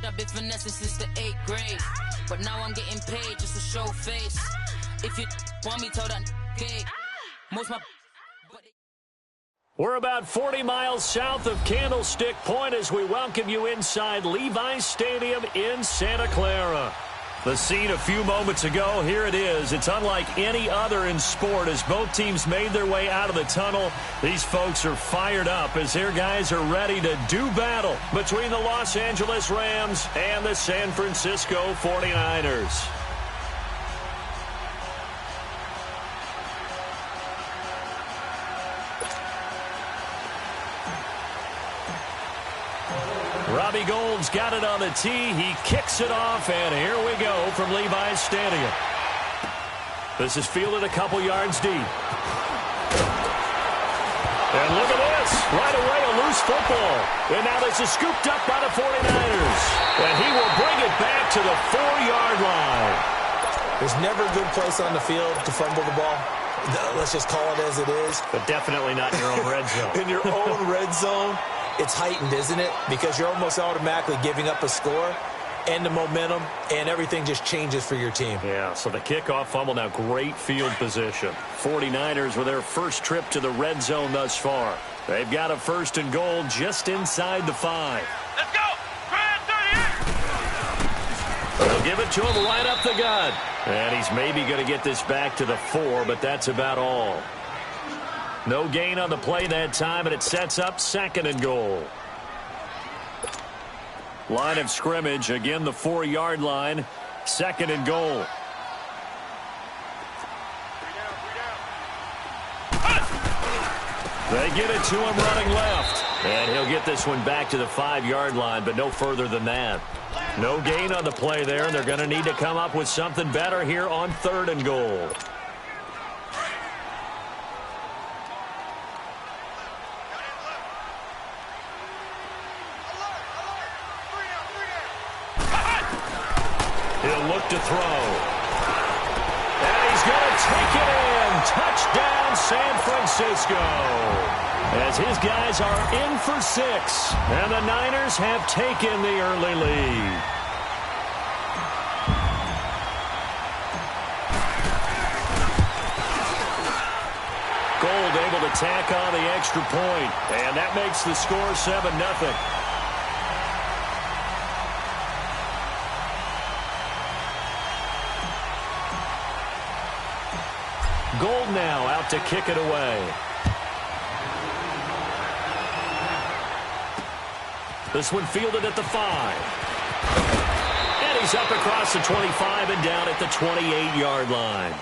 I've been finessing since the 8th grade, but now I'm getting paid just to show face. If you want me, tell that gay. Most my. We're about 40 miles south of Candlestick Point as we welcome you inside Levi's Stadium in Santa Clara. The scene a few moments ago, here it is. It's unlike any other in sport as both teams made their way out of the tunnel. These folks are fired up as their guys are ready to do battle between the Los Angeles Rams and the San Francisco 49ers. Robbie Gould's got it on the tee. He kicks it off, and here we go from Levi's Stadium. This is fielded a couple yards deep. And look at this. Right away, a loose football. And now this is scooped up by the 49ers. And he will bring it back to the 4-yard line. There's never a good place on the field to fumble the ball. Let's just call it as it is. But definitely not in your own red zone. In your own red zone. It's heightened, isn't it? Because you're almost automatically giving up a score and the momentum, and everything just changes for your team. Yeah, so the kickoff fumble, now great field position. 49ers with their first trip to the red zone thus far. They've got a 1st and goal just inside the 5. Let's go! Grand 38! They'll give it to him right up the gut. And he's maybe going to get this back to the 4, but that's about all. No gain on the play that time, and it sets up 2nd and goal. Line of scrimmage, again the 4-yard line, 2nd and goal. They get it to him running left. And he'll get this one back to the 5-yard line, but no further than that. No gain on the play there, and they're going to need to come up with something better here on 3rd and goal. He'll look to throw. And he's going to take it in. Touchdown, San Francisco. As his guys are in for 6. And the Niners have taken the early lead. Gould able to tack on the extra point. And that makes the score 7-0. Gould now out to kick it away. This one fielded at the 5. And he's up across the 25 and down at the 28-yard line.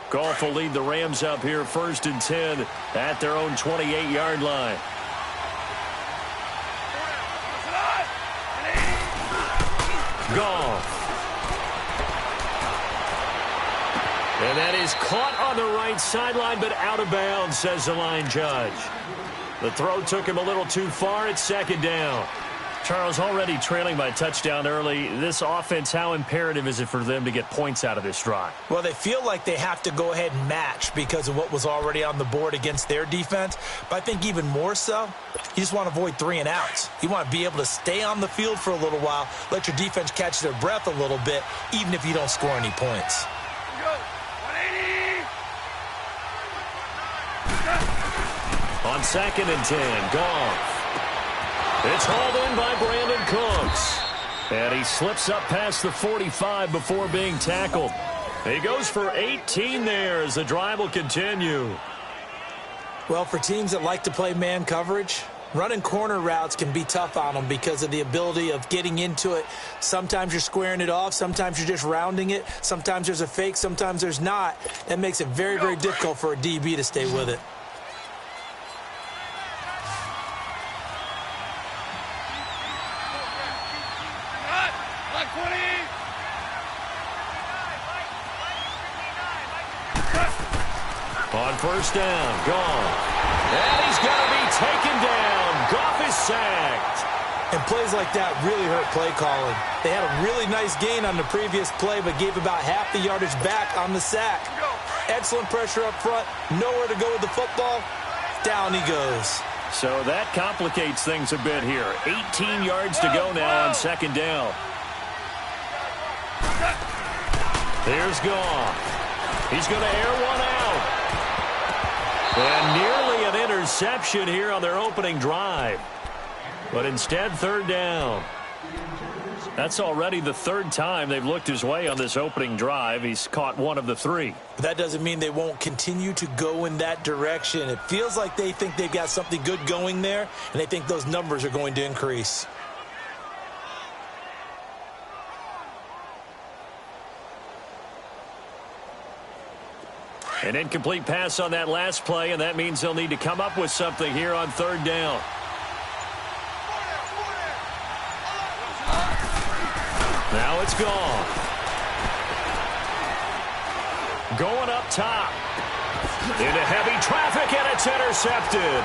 Goff will lead the Rams up here 1st and 10 at their own 28-yard line. Goff. And that is caught on the right sideline, but out of bounds, says the line judge. The throw took him a little too far. It's 2nd down. Charles, already trailing by a touchdown early. This offense, how imperative is it for them to get points out of this drive? Well, they feel like they have to go ahead and match because of what was already on the board against their defense. But I think even more so, you just want to avoid 3 and outs. You want to be able to stay on the field for a little while, let your defense catch their breath a little bit, even if you don't score any points. On 2nd and 10, Goff. It's hauled in by Brandon Cooks. And he slips up past the 45 before being tackled. He goes for 18 there as the drive will continue. Well, for teams that like to play man coverage, running corner routes can be tough on them because of the ability of getting into it. Sometimes you're squaring it off. Sometimes you're just rounding it. Sometimes there's a fake. Sometimes there's not. That makes it very, very difficult for a DB to stay with it. On first down, Goff. And he's going to be taken down. Goff is sacked. And plays like that really hurt play calling. They had a really nice gain on the previous play, but gave about half the yardage back on the sack. Excellent pressure up front. Nowhere to go with the football. Down he goes. So that complicates things a bit here. 18 yards to go now on second down. Here's Goff. He's going to air one out. And nearly an interception here on their opening drive. But instead, third down. That's already the third time they've looked his way on this opening drive. He's caught one of the three. But that doesn't mean they won't continue to go in that direction. It feels like they think they've got something good going there, and they think those numbers are going to increase. An incomplete pass on that last play, and that means they'll need to come up with something here on third down. Now it's Goff. Going up top. Into heavy traffic, and it's intercepted.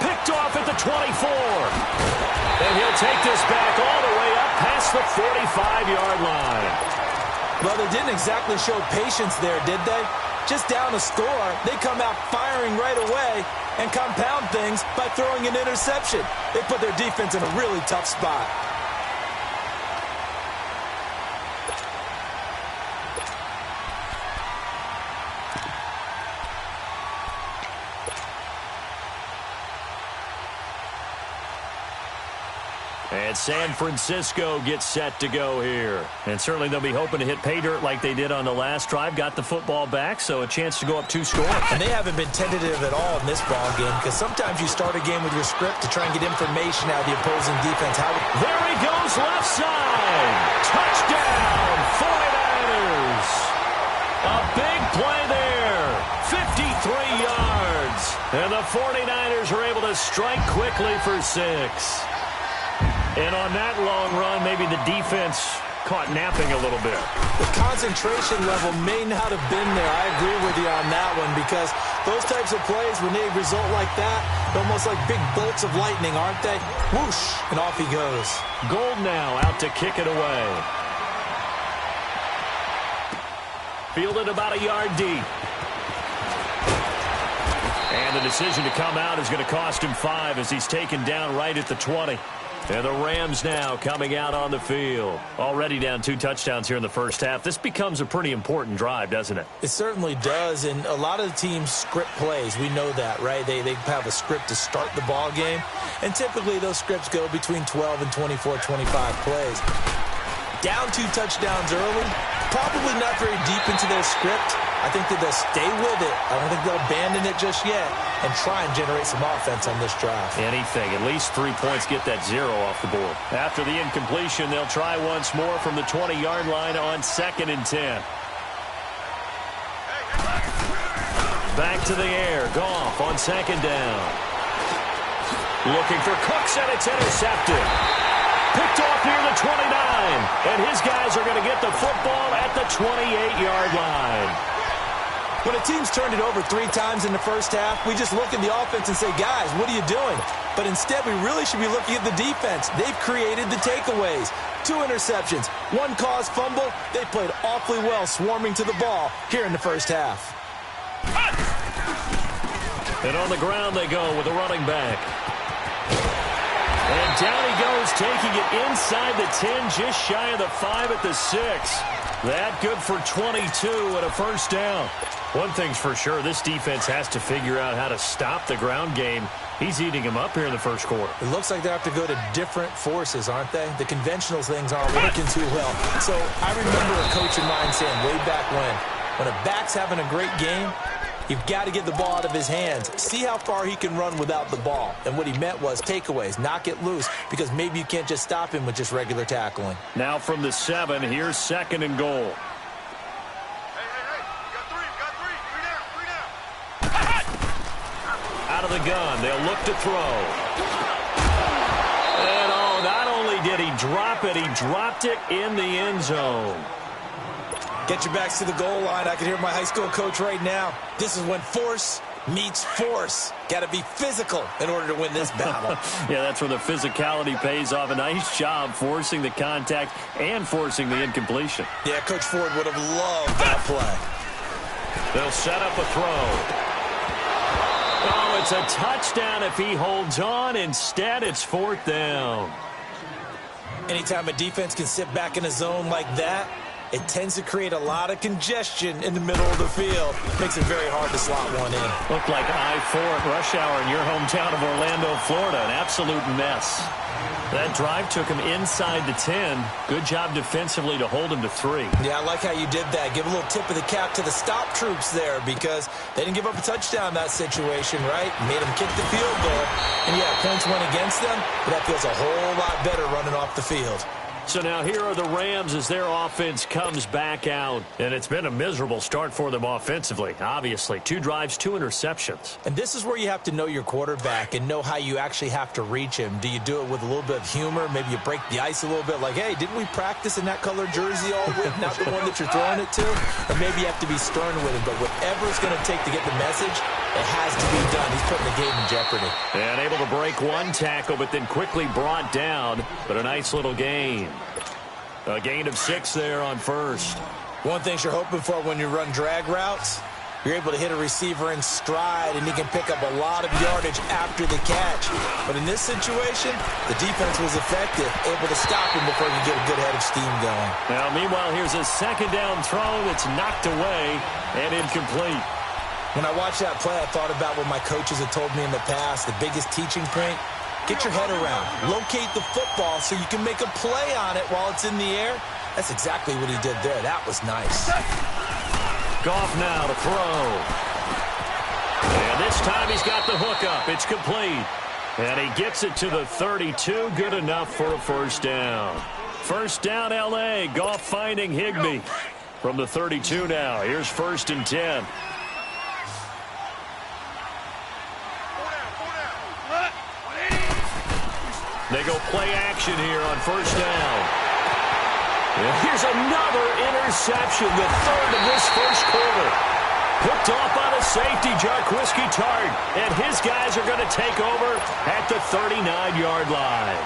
Picked off at the 24. And he'll take this back all the way up past the 45-yard line. Well, they didn't exactly show patience there, did they? Just down a score, they come out firing right away and compound things by throwing an interception. They put their defense in a really tough spot. And San Francisco gets set to go here. And certainly they'll be hoping to hit pay dirt like they did on the last drive. Got the football back, so a chance to go up 2 scores. And they haven't been tentative at all in this ball game, because sometimes you start a game with your script to try and get information out of the opposing defense. There he goes, left side. Touchdown, 49ers. A big play there. 53 yards. And the 49ers are able to strike quickly for 6. And on that long run, maybe the defense caught napping a little bit. The concentration level may not have been there. I agree with you on that one, because those types of plays, when they result like that, they're almost like big bolts of lightning, aren't they? Whoosh, and off he goes. Gold now out to kick it away. Fielded about a yard deep. And the decision to come out is going to cost him 5 as he's taken down right at the 20. And the Rams now coming out on the field. Already down 2 touchdowns here in the first half. This becomes a pretty important drive, doesn't it? It certainly does, and a lot of the teams script plays. We know that, right? They have a script to start the ball game, and typically those scripts go between 12 and 24, 25 plays. Down 2 touchdowns early, probably not very deep into their script. I think that they'll stay with it. I don't think they'll abandon it just yet and try and generate some offense on this drive. Anything. At least 3 points, get that 0 off the board. After the incompletion, they'll try once more from the 20-yard line on 2nd and 10. Back to the air. Goff on 2nd down. Looking for Cooks, and it's intercepted. Picked off near the 29. And his guys are going to get the football at the 28-yard line. When a team's turned it over 3 times in the first half, we just look at the offense and say, guys, what are you doing? But instead, we really should be looking at the defense. They've created the takeaways. 2 interceptions, 1 caused fumble. They played awfully well swarming to the ball here in the first half. And on the ground they go with a running back. And down he goes, taking it inside the 10, just shy of the 5 at the 6. That good for 22 and a first down. One thing's for sure, this defense has to figure out how to stop the ground game. He's eating him up here in the first quarter. It looks like they have to go to different forces, aren't they? The conventional things aren't working too well. So I remember a coach of mine saying way back when a back's having a great game, you've got to get the ball out of his hands. See how far he can run without the ball. And what he meant was takeaways, knock it loose, because maybe you can't just stop him with just regular tackling. Now from the 7, here's 2nd and goal. Out of the gun, they'll look to throw. And not only did he drop it, he dropped it in the end zone. Get your backs to the goal line. I can hear my high school coach right now. This is when force meets force. Got to be physical in order to win this battle. Yeah, that's where the physicality pays off. A nice job forcing the contact and forcing the incompletion. Yeah, Coach Ford would have loved that play. They'll set up a throw. Oh, it's a touchdown if he holds on. Instead, it's 4th down. Anytime a defense can sit back in a zone like that, it tends to create a lot of congestion in the middle of the field. Makes it very hard to slot one in. Looked like I-4 at rush hour in your hometown of Orlando, Florida. An absolute mess. That drive took him inside the 10. Good job defensively to hold him to 3. Yeah, I like how you did that. Give a little tip of the cap to the stop troops there because they didn't give up a touchdown in that situation, right? Made them kick the field goal. And, yeah, points went against them, but that feels a whole lot better running off the field. So now here are the Rams as their offense comes back out. And it's been a miserable start for them offensively, obviously. 2 drives, 2 interceptions. And this is where you have to know your quarterback and know how you actually have to reach him. Do you do it with a little bit of humor? Maybe you break the ice a little bit like, hey, didn't we practice in that color jersey all week, not the one that you're throwing it to? Or maybe you have to be stern with him. But whatever it's going to take to get the message, it has to be done. He's putting the game in jeopardy. And able to break 1 tackle, but then quickly brought down. But a nice little gain. A gain of 6 there on first. One thing you're hoping for when you run drag routes, you're able to hit a receiver in stride, and he can pick up a lot of yardage after the catch. But in this situation, the defense was effective, able to stop him before you get a good head of steam going. Now, meanwhile, here's a 2nd down throw that's knocked away and incomplete. When I watched that play, I thought about what my coaches had told me in the past. The biggest teaching point, get your head around. Locate the football so you can make a play on it while it's in the air. That's exactly what he did there. That was nice. Goff now to throw. And this time he's got the hook up. It's complete. And he gets it to the 32. Good enough for a 1st down. 1st down, L.A. Goff finding Higbee from the 32 now. Here's 1st and 10. They go play action here on 1st down. And here's another interception, the 3rd of this 1st quarter. Picked off on a safety, Jarquiski Tart. And his guys are going to take over at the 39-yard line.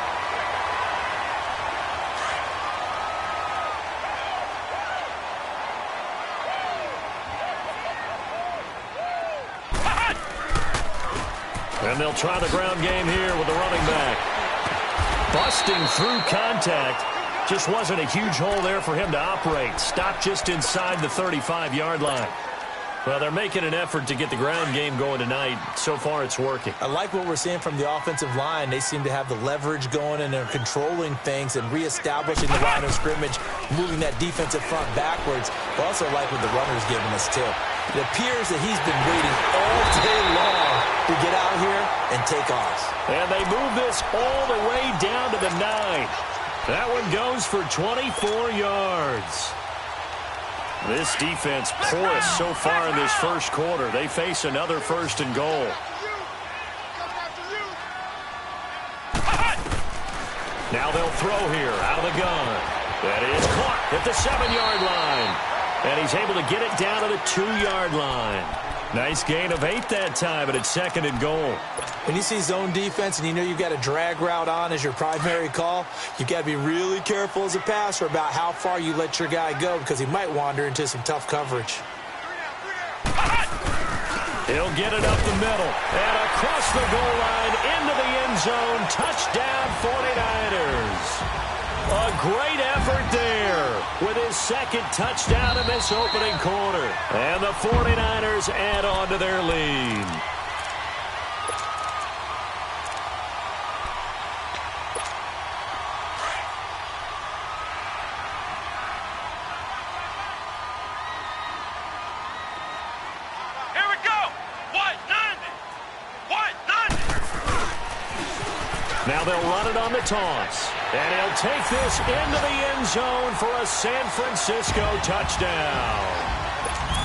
And they'll try the ground game here with the running back. Busting through contact. Just wasn't a huge hole there for him to operate. Stopped just inside the 35-yard line. Well, they're making an effort to get the ground game going tonight. So far, it's working. I like what we're seeing from the offensive line. They seem to have the leverage going, and they're controlling things and reestablishing the line of scrimmage, moving that defensive front backwards. I also like what the runner's giving us, too. It appears that he's been waiting all day long to get out here and take off. And they move this all the way down to the 9. That one goes for 24 yards. This defense porous so far in this 1st quarter. They face another 1st and goal. Now they'll throw here out of the gun. That is caught at the 7-yard line. And he's able to get it down to the 2-yard line. Nice gain of 8 that time, but it's 2nd and goal. When you see zone defense and you know you've got a drag route on as your primary call, you've got to be really careful as a passer about how far you let your guy go because he might wander into some tough coverage. He'll get it up the middle and across the goal line into the end zone. Touchdown 49ers. A great effort there with his 2nd touchdown in this opening quarter. And the 49ers add on to their lead. Here we go. What done? Now they'll run it on the toss. And he'll take this into the end zone for a San Francisco touchdown.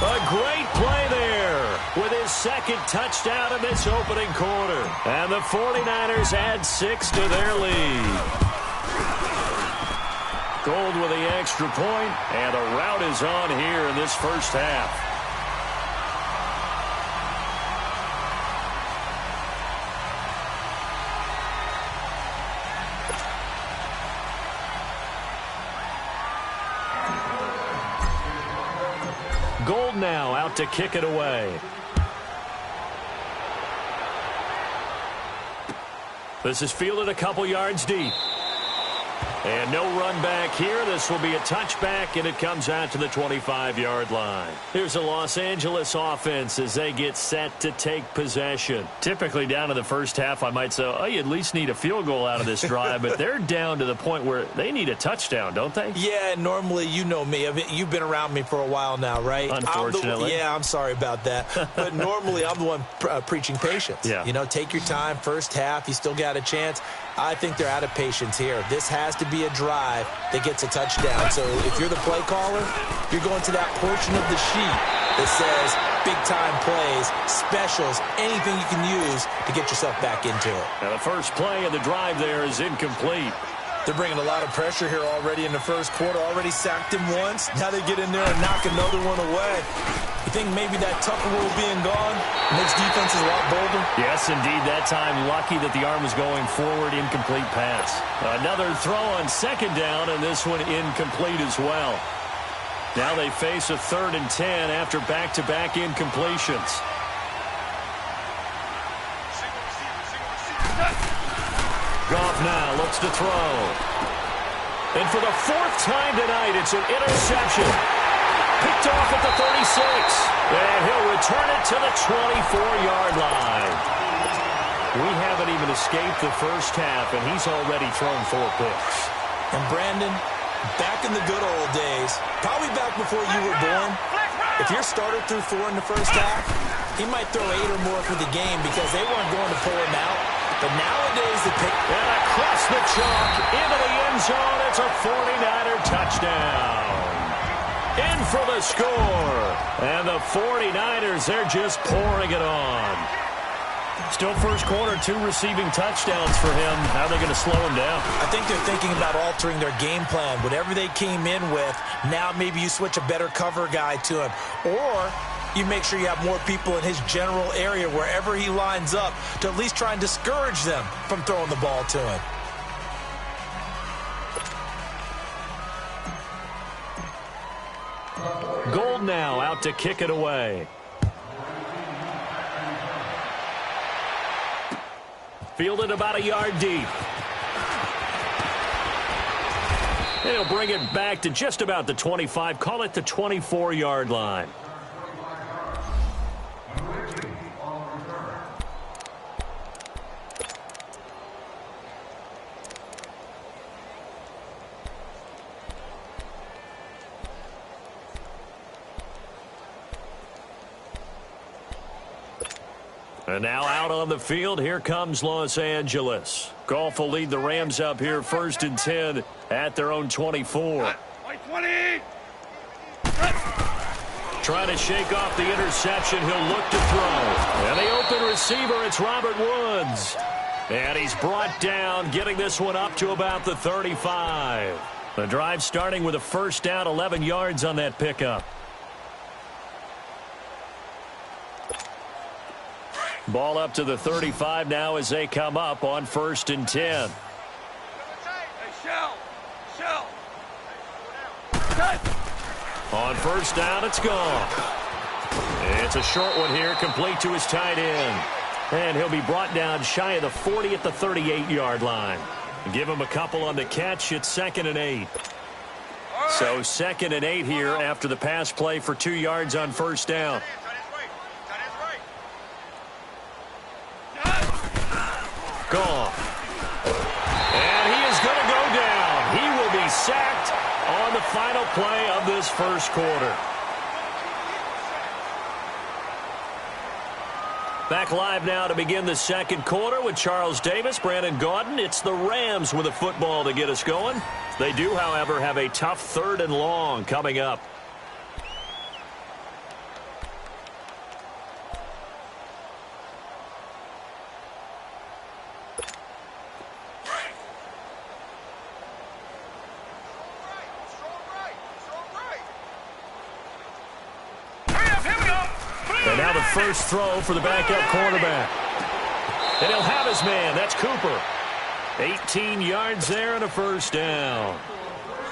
A great play there with his 2nd touchdown in this opening quarter. And the 49ers add 6 to their lead. Gold with the extra point, and the rout is on here in this first half. Gold now out to kick it away. This is fielded a couple yards deep. And no run back here. This will be a touchback, and it comes out to the 25-yard line. Here's a Los Angeles offense as they get set to take possession. Typically down to the first half, I might say, oh, you at least need a field goal out of this drive, but they're down to the point where they need a touchdown, don't they? Yeah, normally, you know me. You've been around me for a while now, right? Unfortunately. I'm sorry about that. But normally, I'm the one preaching patience. Yeah. You know, take your time. First half, you still got a chance. I think they're out of patience here. This has to be a drive that gets a touchdown. So if you're the play caller, you're going to that portion of the sheet that says big-time plays, specials, anything you can use to get yourself back into it. Now the first play of the drive there is incomplete. They're bringing a lot of pressure here already in the first quarter. Already sacked him once. Now they get in there and knock another one away. You think maybe that Tucker rule being gone makes defenses a lot bolder? Yes, indeed. That time, lucky that the arm was going forward. Incomplete pass. Another throw on second down, and this one incomplete as well. Now they face a 3rd and 10 after back-to-back incompletions. Goff now looks to throw. And for the 4th time tonight, it's an interception. Picked off at the 36. And he'll return it to the 24-yard line. We haven't even escaped the first half, and he's already thrown 4 picks. And Brandon, back in the good old days, probably back before you were born, if your starter threw 4 in the first half, he might throw 8 or more for the game because they weren't going to pull him out. But nowadays, the pick... And across the chalk, into the end zone, it's a 49er touchdown. In for the score. And the 49ers, they're just pouring it on. Still first quarter, 2 receiving touchdowns for him. How are they going to slow him down? I think they're thinking about altering their game plan. Whatever they came in with, now maybe you switch a better cover guy to him. Or you make sure you have more people in his general area wherever he lines up to at least try and discourage them from throwing the ball to him. Gold now out to kick it away. Fielded about a yard deep. And he'll bring it back to just about the 25. Call it the 24-yard line. And now out on the field, here comes Los Angeles. Goff will lead the Rams up here 1st and 10 at their own 24. 20. Trying to shake off the interception. He'll look to throw. And the open receiver, it's Robert Woods. And he's brought down, getting this one up to about the 35. The drive starting with a first down, 11 yards on that pickup. Ball up to the 35 now as they come up on 1st and 10. On first down, it's gone. It's a short one here, complete to his tight end. And he'll be brought down shy of the 40 at the 38-yard line. Give him a couple on the catch. It's 2nd and 8. So 2nd and 8 here after the pass play for 2 yards on first down. Gone. And he is going to go down. He will be sacked on the final play of this first quarter. Back live now to begin the second quarter with Charles Davis, Brandon Gaudin. It's the Rams with a football to get us going. They do, however, have a tough 3rd and long coming up. first throw for the backup quarterback. And he'll have his man. That's Cooper. 18 yards there and a first down.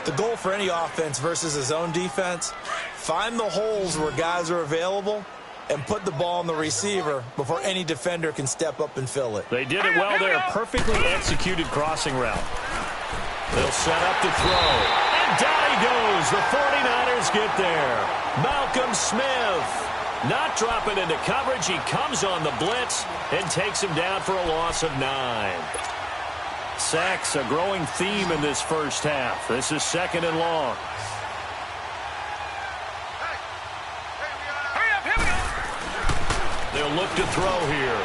The goal for any offense versus his own defense, find the holes where guys are available and put the ball on the receiver before any defender can step up and fill it. They did it well there. Perfectly executed crossing route. They'll set up to throw. And down he goes. The 49ers get there. Malcolm Smith not dropping into coverage. He comes on the blitz and takes him down for a loss of 9. Sacks, a growing theme in this first half. This is second and long. They'll look to throw here.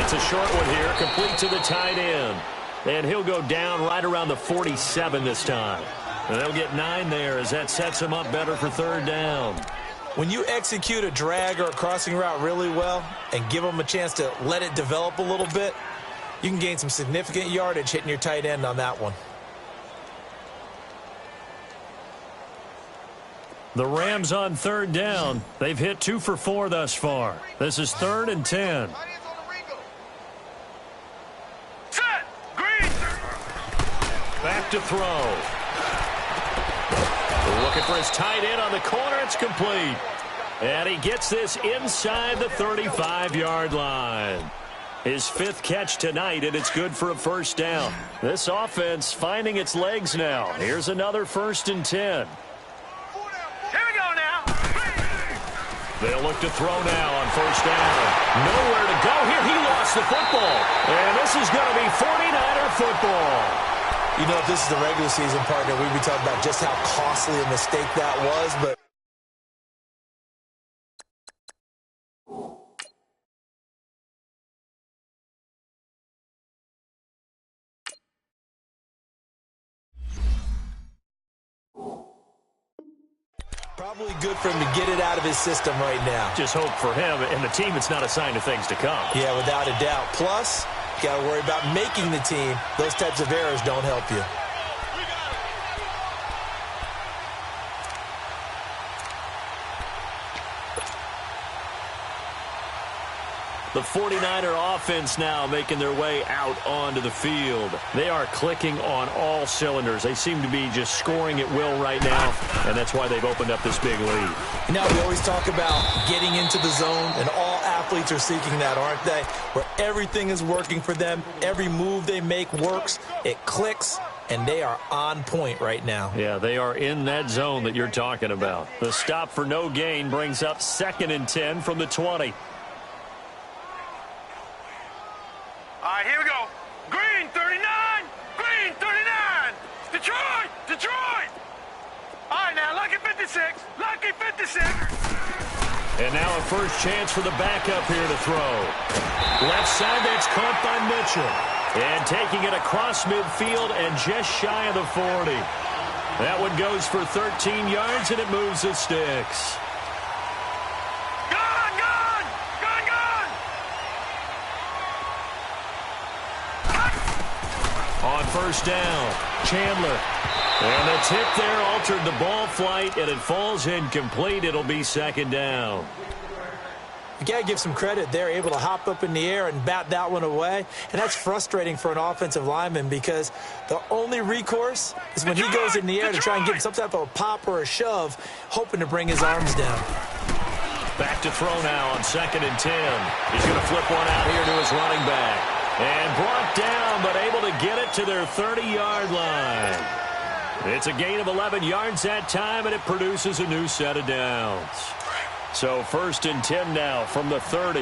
It's a short one here, complete to the tight end. And he'll go down right around the 47 this time. And they'll get 9 there as that sets him up better for third down. When you execute a drag or a crossing route really well and give them a chance to let it develop a little bit, you can gain some significant yardage hitting your tight end on that one. The Rams on third down. They've hit 2 for 4 thus far. This is 3rd and 10. Set. Green. Back to throw. Looking for his tight end on the corner. It's complete. And he gets this inside the 35-yard line. His 5th catch tonight, and it's good for a first down. This offense finding its legs now. Here's another 1st and 10. Here we go now. They'll look to throw now on first down. Nowhere to go here. He lost the football. And this is going to be 49er football. You know, if this is the regular season partner, we'd be talking about just how costly a mistake that was, but probably good for him to get it out of his system right now. Just hope for him and the team it's not a sign of things to come. Yeah, without a doubt. Plus, you got to worry about making the team. Those types of errors don't help you. The 49er offense now making their way out onto the field. They are clicking on all cylinders. They seem to be just scoring at will right now, and that's why they've opened up this big lead. You know, we always talk about getting into the zone, and all athletes are seeking that, aren't they? Where everything is working for them. Every move they make works. It clicks, and they are on point right now. Yeah, they are in that zone that you're talking about. The stop for no gain brings up 2nd and 10 from the 20. All right, here we go. Green 39. Green 39. Detroit. Detroit. All right, now, lucky 56. Lucky 56. And now a first chance for the backup here to throw. Left side, that's caught by Mitchell. And taking it across midfield and just shy of the 40. That one goes for 13 yards, and it moves the sticks. On first down, Chandler. And the tip there altered the ball flight, and it falls incomplete. It'll be 2nd down. You got to give some credit. They're able to hop up in the air and bat that one away. And that's frustrating for an offensive lineman because the only recourse is when he goes in the air to try and get some type of a pop or a shove, hoping to bring his arms down. Back to throw now on 2nd and 10. He's going to flip one out here to his running back. And brought down, but able to get it to their 30-yard line. It's a gain of 11 yards that time, and it produces a new set of downs. So 1st and 10 now from the 30.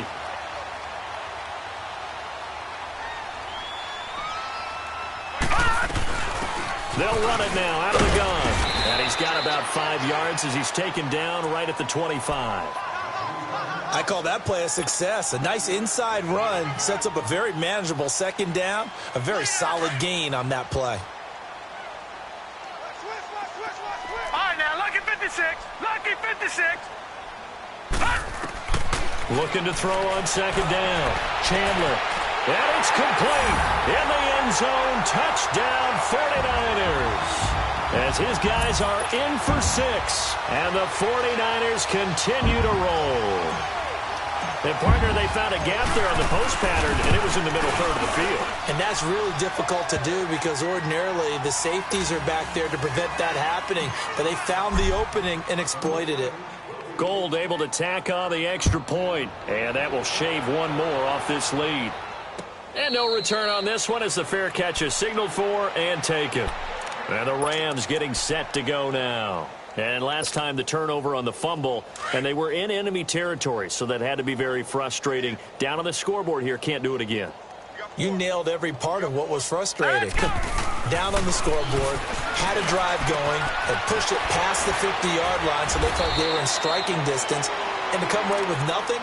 They'll run it now out of the gun. And he's got about 5 yards as he's taken down right at the 25. I call that play a success. A nice inside run sets up a very manageable 2nd down. A very solid gain on that play. All right, now, lucky 56. Lucky 56. Looking to throw on 2nd down. Chandler. And it's complete. In the end zone. Touchdown 49ers. As his guys are in for 6. And the 49ers continue to roll. And, partner, they found a gap there on the post pattern, and it was in the middle third of the field. And that's really difficult to do because ordinarily the safeties are back there to prevent that happening. But they found the opening and exploited it. Gold able to tack on the extra point, and that will shave one more off this lead. And no return on this one as the fair catch is signaled for and taken. And the Rams getting set to go now. And last time the turnover on the fumble, and they were in enemy territory, so that had to be very frustrating. Down on the scoreboard here, can't do it again. You nailed every part of what was frustrating. Down on the scoreboard, had a drive going, and pushed it past the 50-yard line so they felt they were in striking distance, and to come away with nothing,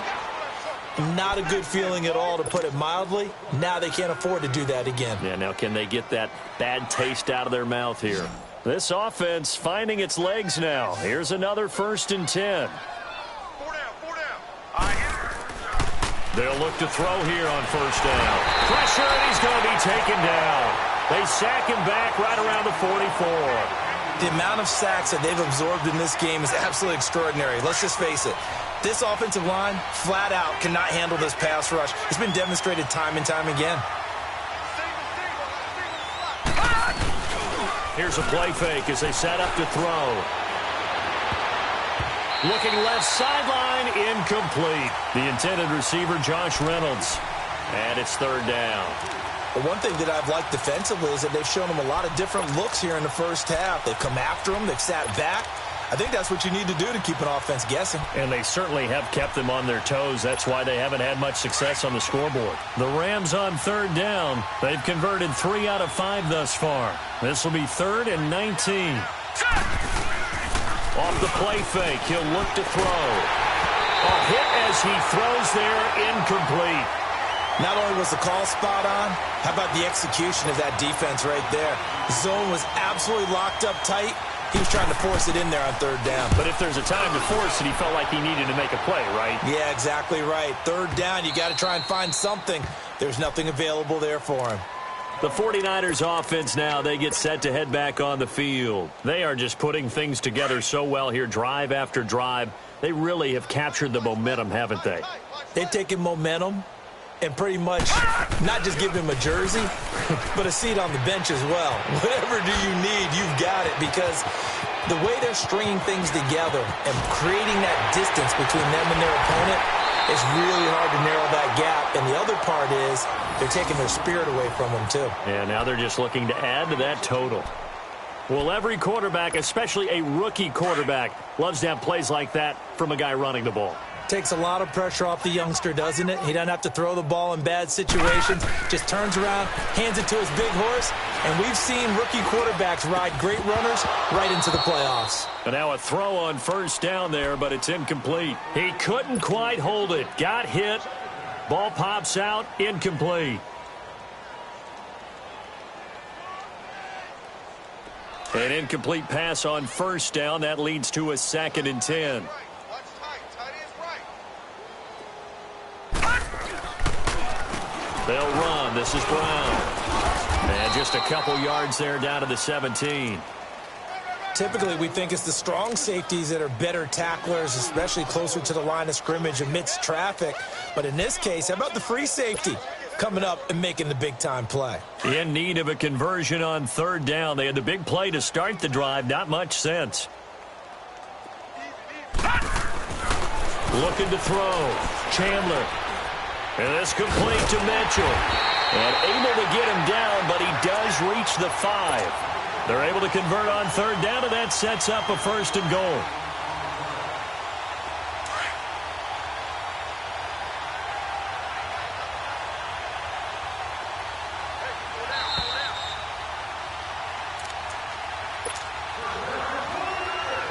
not a good feeling at all, to put it mildly. Now they can't afford to do that again. Yeah, now can they get that bad taste out of their mouth here? This offense finding its legs now. Here's another 1st and 10. 4 down. They'll look to throw here on 1st down. Pressure, and he's going to be taken down. They sack him back right around the 44. The amount of sacks that they've absorbed in this game is absolutely extraordinary. Let's just face it. This offensive line, flat out, cannot handle this pass rush. It's been demonstrated time and time again. Here's a play fake as they set up to throw. Looking left sideline, incomplete. The intended receiver, Josh Reynolds. And it's 3rd down. But one thing that I've liked defensively is that they've shown them a lot of different looks here in the first half. They've come after them. They've sat back. I think that's what you need to do to keep an offense guessing. And they certainly have kept them on their toes. That's why they haven't had much success on the scoreboard. The Rams on 3rd down. They've converted 3 out of 5 thus far. This will be 3rd and 19. Off the play fake, he'll look to throw. A hit as he throws there, incomplete. Not only was the call spot on, how about the execution of that defense right there? The zone was absolutely locked up tight. He was trying to force it in there on 3rd down. But if there's a time to force it, he felt like he needed to make a play, right? Yeah, exactly right. 3rd down, you got to try and find something. There's nothing available there for him. The 49ers offense now, they get set to head back on the field. They are just putting things together so well here, drive after drive. They really have captured the momentum, haven't they? They've taken momentum and pretty much not just give him a jersey, but a seat on the bench as well. Whatever do you need, you've got it, because the way they're stringing things together and creating that distance between them and their opponent, it's really hard to narrow that gap. And the other part is they're taking their spirit away from them, too. And now they're just looking to add to that total. Well, every quarterback, especially a rookie quarterback, loves to have plays like that from a guy running the ball. Takes a lot of pressure off the youngster, doesn't it? He doesn't have to throw the ball in bad situations. Just turns around, hands it to his big horse. And we've seen rookie quarterbacks ride great runners right into the playoffs. And now a throw on 1st down there, but it's incomplete. He couldn't quite hold it. Got hit. Ball pops out. Incomplete. An incomplete pass on 1st down. That leads to a 2nd and 10. They'll run. This is Brown. And just a couple yards there down to the 17. Typically, we think it's the strong safeties that are better tacklers, especially closer to the line of scrimmage amidst traffic. But in this case, how about the free safety coming up and making the big-time play? In need of a conversion on 3rd down. They had the big play to start the drive. Not much sense. Looking to throw. Chandler. And this complete to Mitchell. And able to get him down, but he does reach the 5. They're able to convert on 3rd down, and that sets up a 1st and goal.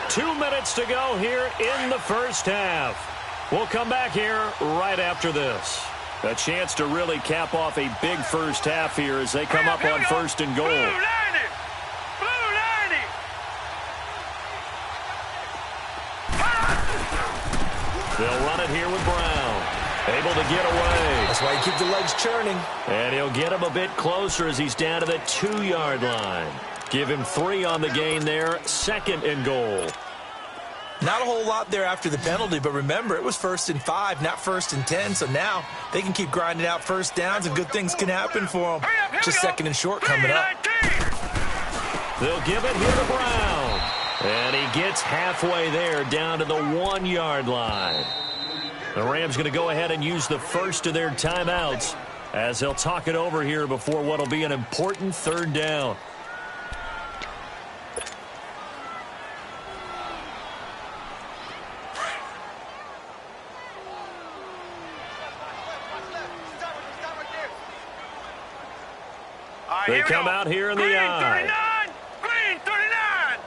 Two minutes to go here in the first half. We'll come back here right after this. A chance to really cap off a big first half here as they come up on 1st and goal. Blue 90! Blue 90! They'll run it here with Brown. Able to get away. That's why you keep the legs churning. And he'll get him a bit closer as he's down to the 2-yard line. Give him 3 on the gain there. 2nd and goal. Not a whole lot there after the penalty, but remember, it was 1st and 5, not 1st and 10, so now they can keep grinding out first downs, and good things can happen for them. Just 2nd and short coming up. They'll give it here to Brown. And he gets halfway there, down to the 1-yard line. The Rams going to go ahead and use the first of their timeouts as they'll talk it over here before what will be an important 3rd down. They come out here in the eye. Green 39.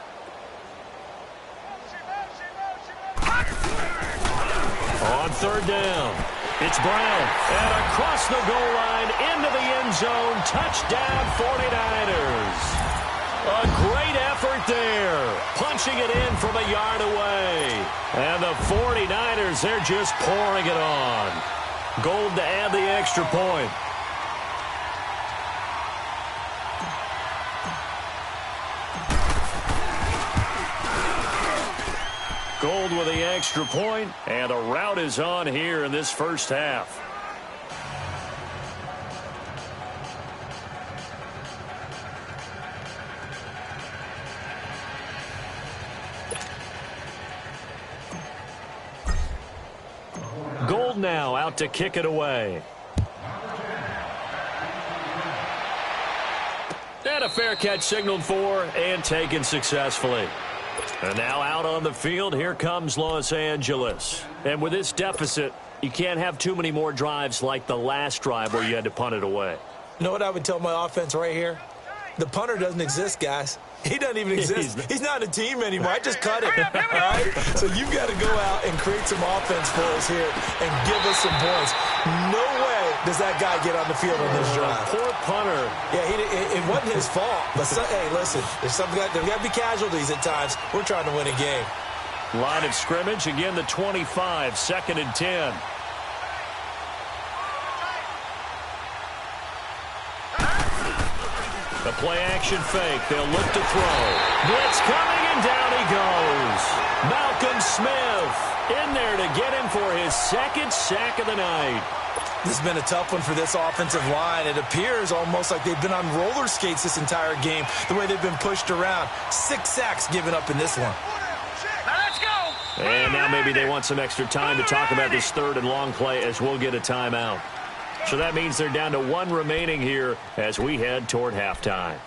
On 3rd down, it's Brown. And across the goal line, into the end zone. Touchdown, 49ers. A great effort there. Punching it in from a yard away. And the 49ers, they're just pouring it on. Gold to add the extra point. Gold with the extra point, and a rout is on here in this first half. Gold now out to kick it away. And a fair catch signaled for and taken successfully. And now out on the field, here comes Los Angeles. And with this deficit, you can't have too many more drives like the last drive where you had to punt it away. You know what I would tell my offense right here? The punter doesn't exist, guys. He doesn't even exist. He's not a team anymore. I just cut him. All right? So you've got to go out and create some offense for us here and give us some points. No way does that guy get on the field on this drive. Poor punter. Yeah, it wasn't his fault. But, hey, listen, there's got to be casualties at times. We're trying to win a game. Line of scrimmage, again the 25, 2nd and 10. The play-action fake. They'll look to throw. Blitz coming, and down he goes. Malcolm Smith in there to get him for his 2nd sack of the night. This has been a tough one for this offensive line. It appears almost like they've been on roller skates this entire game, the way they've been pushed around. 6 sacks given up in this one. Now let's go. And now maybe they want some extra time to talk about this 3rd and long play as we'll get a timeout. So that means they're down to 1 remaining here as we head toward halftime.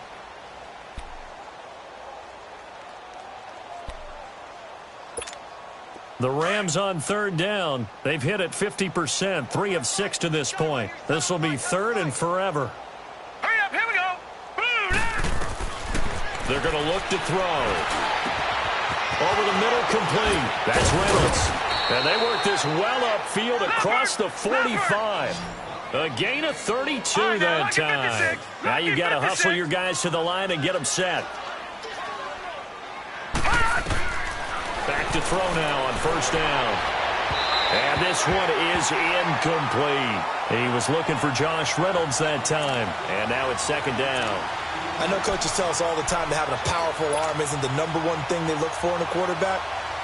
The Rams on 3rd down. They've hit it 50%, 3 of 6 to this point. This will be 3rd and forever. Hurry up, here we go. They're going to look to throw. Over the middle, complete. That's Reynolds. And they work this well upfield across the 45. A gain of 32 that time. Now you've got to hustle your guys to the line and get them set. Back to throw now on 1st down. And this one is incomplete. He was looking for Josh Reynolds that time. And now it's 2nd down. I know coaches tell us all the time that having a powerful arm isn't the #1 thing they look for in a quarterback.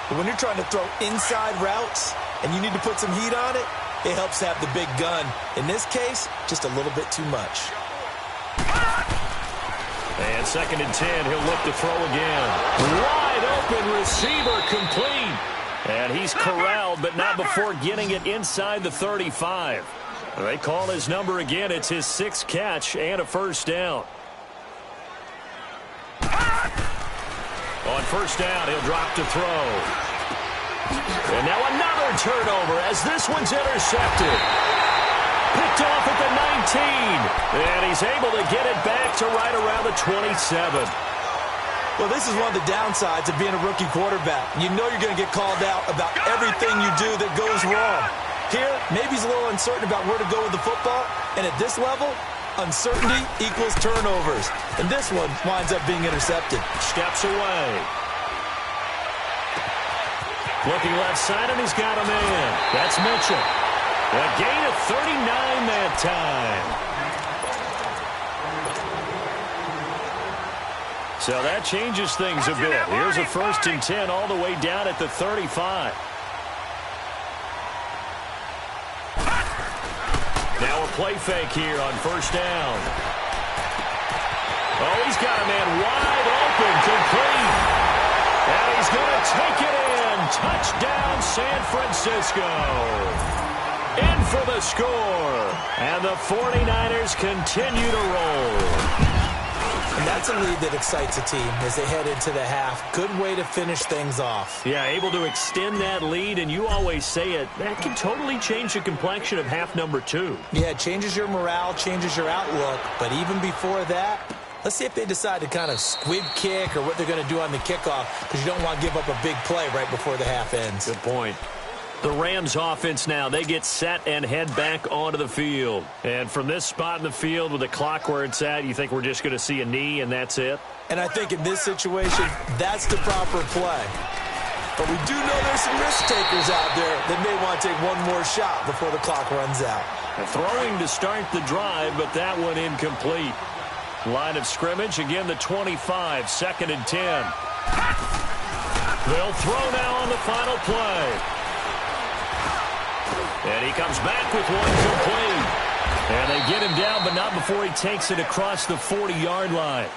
But when you're trying to throw inside routes and you need to put some heat on it, it helps to have the big gun. In this case, just a little bit too much. And 2nd and 10, he'll look to throw again. Wide open receiver, complete. And he's corralled, but not before getting it inside the 35. They call his number again. It's his 6th catch and a 1st down. On 1st down, he'll drop to throw. And now another turnover as this one's intercepted. Picked off at the 19. And he's able to get it back to right around the 27. Well, this is one of the downsides of being a rookie quarterback. You know you're going to get called out about everything you do that goes wrong. Here, maybe he's a little uncertain about where to go with the football. And at this level, uncertainty equals turnovers. And this one winds up being intercepted. Steps away. Looking left side, and he's got a man. That's Mitchell. A gain of 39 that time. So that changes things a bit. Here's a 1st and 10 all the way down at the 35. Now a play fake here on 1st down. Oh, he's got a man wide open, complete. And he's going to take it in. Touchdown, San Francisco. In for the score. And the 49ers continue to roll. And that's a lead that excites a team as they head into the half. Good way to finish things off. Yeah, able to extend that lead, and you always say it, that can totally change the complexion of half number 2. Yeah, it changes your morale, changes your outlook. But even before that, let's see if they decide to kind of squib kick or what they're going to do on the kickoff, because you don't want to give up a big play right before the half ends. Good point. The Rams offense now, they get set and head back onto the field. And from this spot in the field with the clock where it's at, you think we're just going to see a knee and that's it? And I think in this situation, that's the proper play. But we do know there's some risk takers out there that may want to take one more shot before the clock runs out. Throwing to start the drive, but that one incomplete. Line of scrimmage, again the 25, 2nd and 10. They'll throw now on the final play. And he comes back with one complete. And they get him down, but not before he takes it across the 40-yard line.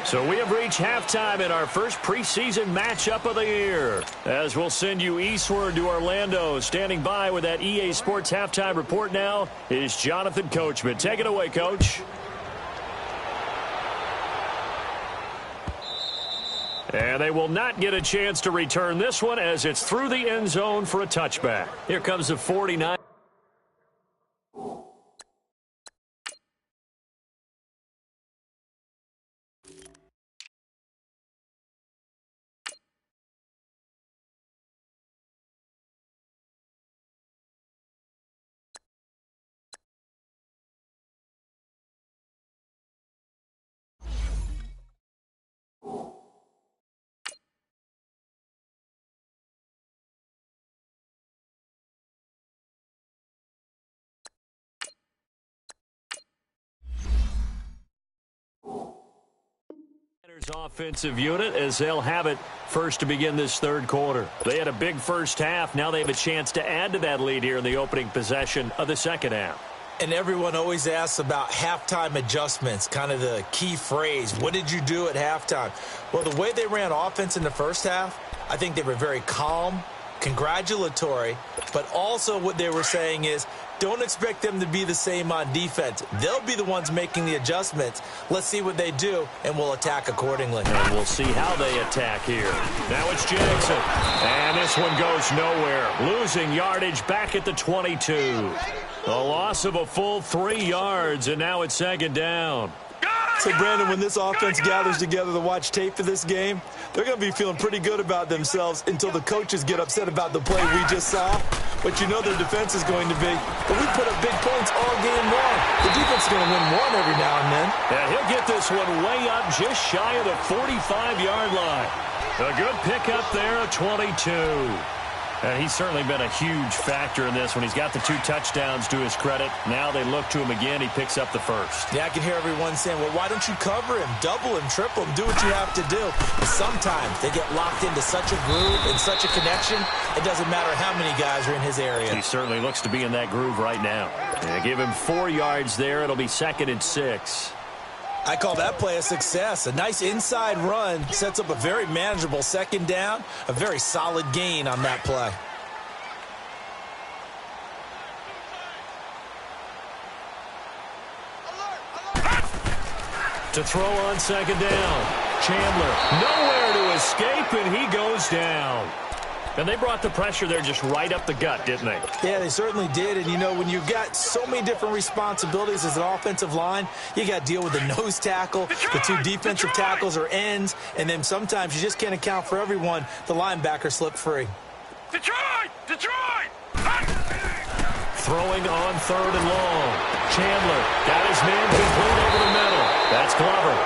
So we have reached halftime in our first preseason matchup of the year. As we'll send you eastward to Orlando. Standing by with that EA Sports halftime report now is Jonathan Coachman. Take it away, Coach. And they will not get a chance to return this one as it's through the end zone for a touchback. Here comes the 49. Offensive unit as they'll have it first to begin this third quarter. They had a big first half. Now they have a chance to add to that lead here in the opening possession of the second half. And everyone always asks about halftime adjustments, kind of the key phrase. What did you do at halftime? Well, the way they ran offense in the first half, I think they were very calm, congratulatory, but also what they were saying is, don't expect them to be the same on defense. They'll be the ones making the adjustments. Let's see what they do, and we'll attack accordingly. And we'll see how they attack here. Now it's Jackson. And this one goes nowhere. Losing yardage back at the 22. A loss of a full 3 yards, and now it's 2nd down. So, Brandon, when this offense gathers together to watch tape for this game, they're going to be feeling pretty good about themselves until the coaches get upset about the play we just saw. But you know their defense is going to be, but we put up big points all game long. The defense is going to win one every now and then. And he'll get this one way up just shy of the 45-yard line. A good pickup there, a 22. And he's certainly been a huge factor in this when he's got the 2 touchdowns to his credit. Now they look to him again. He picks up the first. Yeah, I can hear everyone saying, well, why don't you cover him, double him, triple him, do what you have to do. And sometimes they get locked into such a groove and such a connection, it doesn't matter how many guys are in his area. He certainly looks to be in that groove right now. And give him 4 yards there. It'll be 2nd and 6. I call that play a success. A nice inside run sets up a very manageable 2nd down, a very solid gain on that play. To throw on 2nd down. Chandler nowhere to escape, and he goes down. And they brought the pressure there just right up the gut, didn't they? Yeah, they certainly did. And, you know, when you've got so many different responsibilities as an offensive line, you got to deal with the nose tackle, the 2 defensive tackles or ends, and then sometimes you just can't account for everyone. The linebacker slipped free. Detroit! Detroit! Throwing on 3rd and long. Chandler got his man complete over the middle. That's Glover.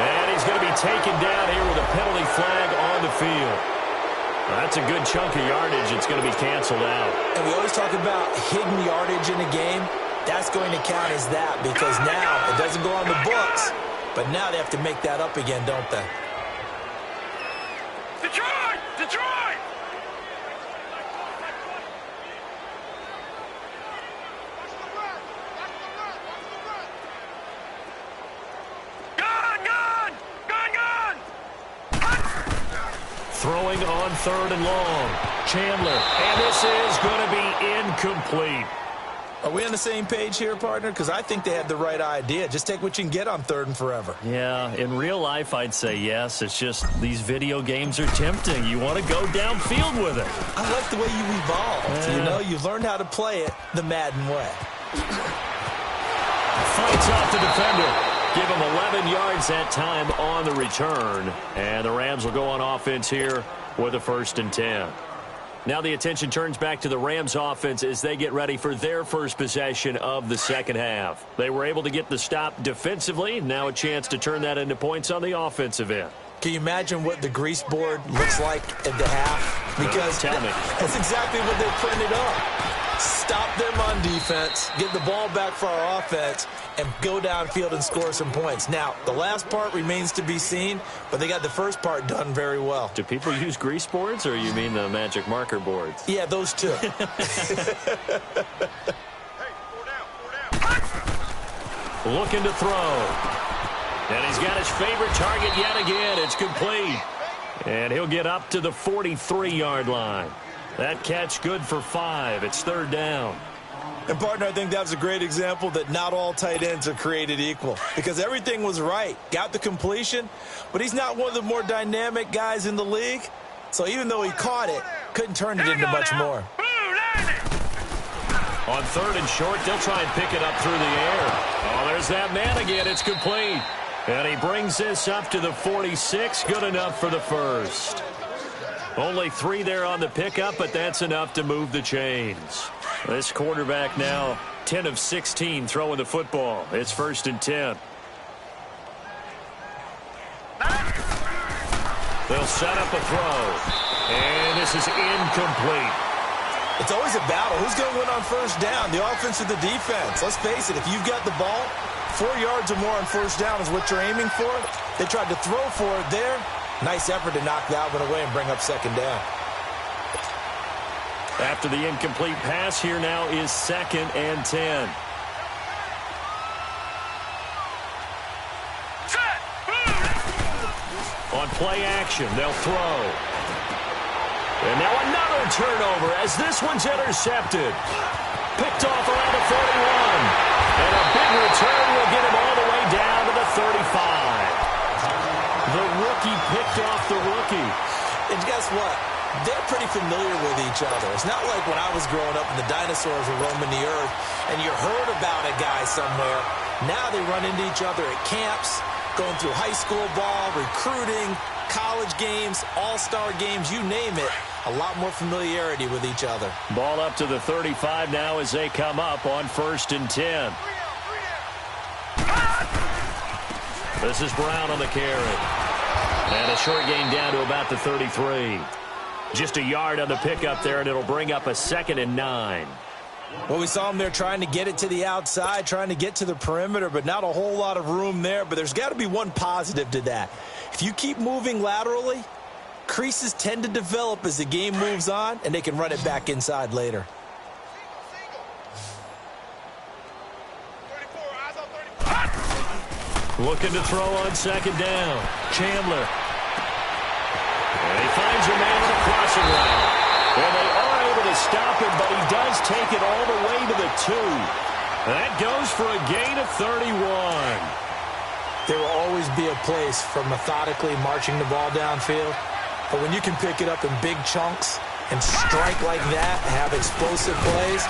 And he's going to be taken down here with a penalty flag on the field. That's a good chunk of yardage. It's going to be canceled out. And we always talk about hidden yardage in a game. That's going to count as that because now it doesn't go on the books, But now they have to make that up again, don't they? Detroit! Detroit! Gun! Gun! Gun! Gun! Throwing on 3rd and long. Chandler. And this is going to be incomplete. Are we on the same page here, partner? Because I think they had the right idea. Just take what you can get on 3rd and forever. Yeah, in real life, I'd say yes. It's just these video games are tempting. You want to go downfield with it. I like the way you evolved. You know, you've learned how to play it the Madden way. Fights off the defender. Give him 11 yards that time on the return. And the Rams will go on offense here with a 1st and 10. Now the attention turns back to the Rams offense as they get ready for their first possession of the second half. They were able to get the stop defensively. Now a chance to turn that into points on the offensive end. Can you imagine what the grease board looks like at the half? Because tell me. That's exactly what they printed up. Stop them on defense, get the ball back for our offense, and go downfield and score some points. Now, the last part remains to be seen, but they got the first part done very well. Do people use grease boards, or you mean the magic marker boards? Yeah, those two. Looking to throw. And he's got his favorite target yet again. It's complete. And he'll get up to the 43-yard line. That catch good for 5. It's 3rd down. And, partner, I think that was a great example that not all tight ends are created equal. Because everything was right. Got the completion, but he's not one of the more dynamic guys in the league. So even though he caught it, couldn't turn it into much more. On 3rd and short, they'll try and pick it up through the air. Oh, there's that man again. It's complete. And he brings this up to the 46. Good enough for the first. Only 3 there on the pickup, but that's enough to move the chains. This quarterback now 10 of 16 throwing the football. It's 1st and 10. They'll set up a throw. And this is incomplete. It's always a battle. Who's going to win on 1st down, the offense or the defense? Let's face it, if you've got the ball, 4 yards or more on 1st down is what you're aiming for. They tried to throw for it there. Nice effort to knock that one away and bring up 2nd down. After the incomplete pass, here now is 2nd and 10. On play action, they'll throw. And now another turnover as this one's intercepted. Picked off around the 41. And a big return will get him all the way down to the 35. The rookie picked off the rookie. And guess what? They're pretty familiar with each other. It's not like when I was growing up and the dinosaurs were roaming the earth and you heard about a guy somewhere. Now they run into each other at camps, going through high school ball, recruiting, college games, all-star games, you name it. A lot more familiarity with each other. Ball up to the 35 now as they come up on 1st and 10. This is Brown on the carry. And a short gain down to about the 33. Just a yard on the pickup there, and it'll bring up a 2nd and 9. Well, we saw him there trying to get it to the outside, trying to get to the perimeter, but not a whole lot of room there. But there's got to be one positive to that. If you keep moving laterally, creases tend to develop as the game moves on, and they can run it back inside later. Looking to throw on 2nd down. Chandler. And he finds a man on a crossing route. Well, they are able to stop him, but he does take it all the way to the 2. That goes for a gain of 31. There will always be a place for methodically marching the ball downfield. But when you can pick it up in big chunks and strike like that, have explosive plays,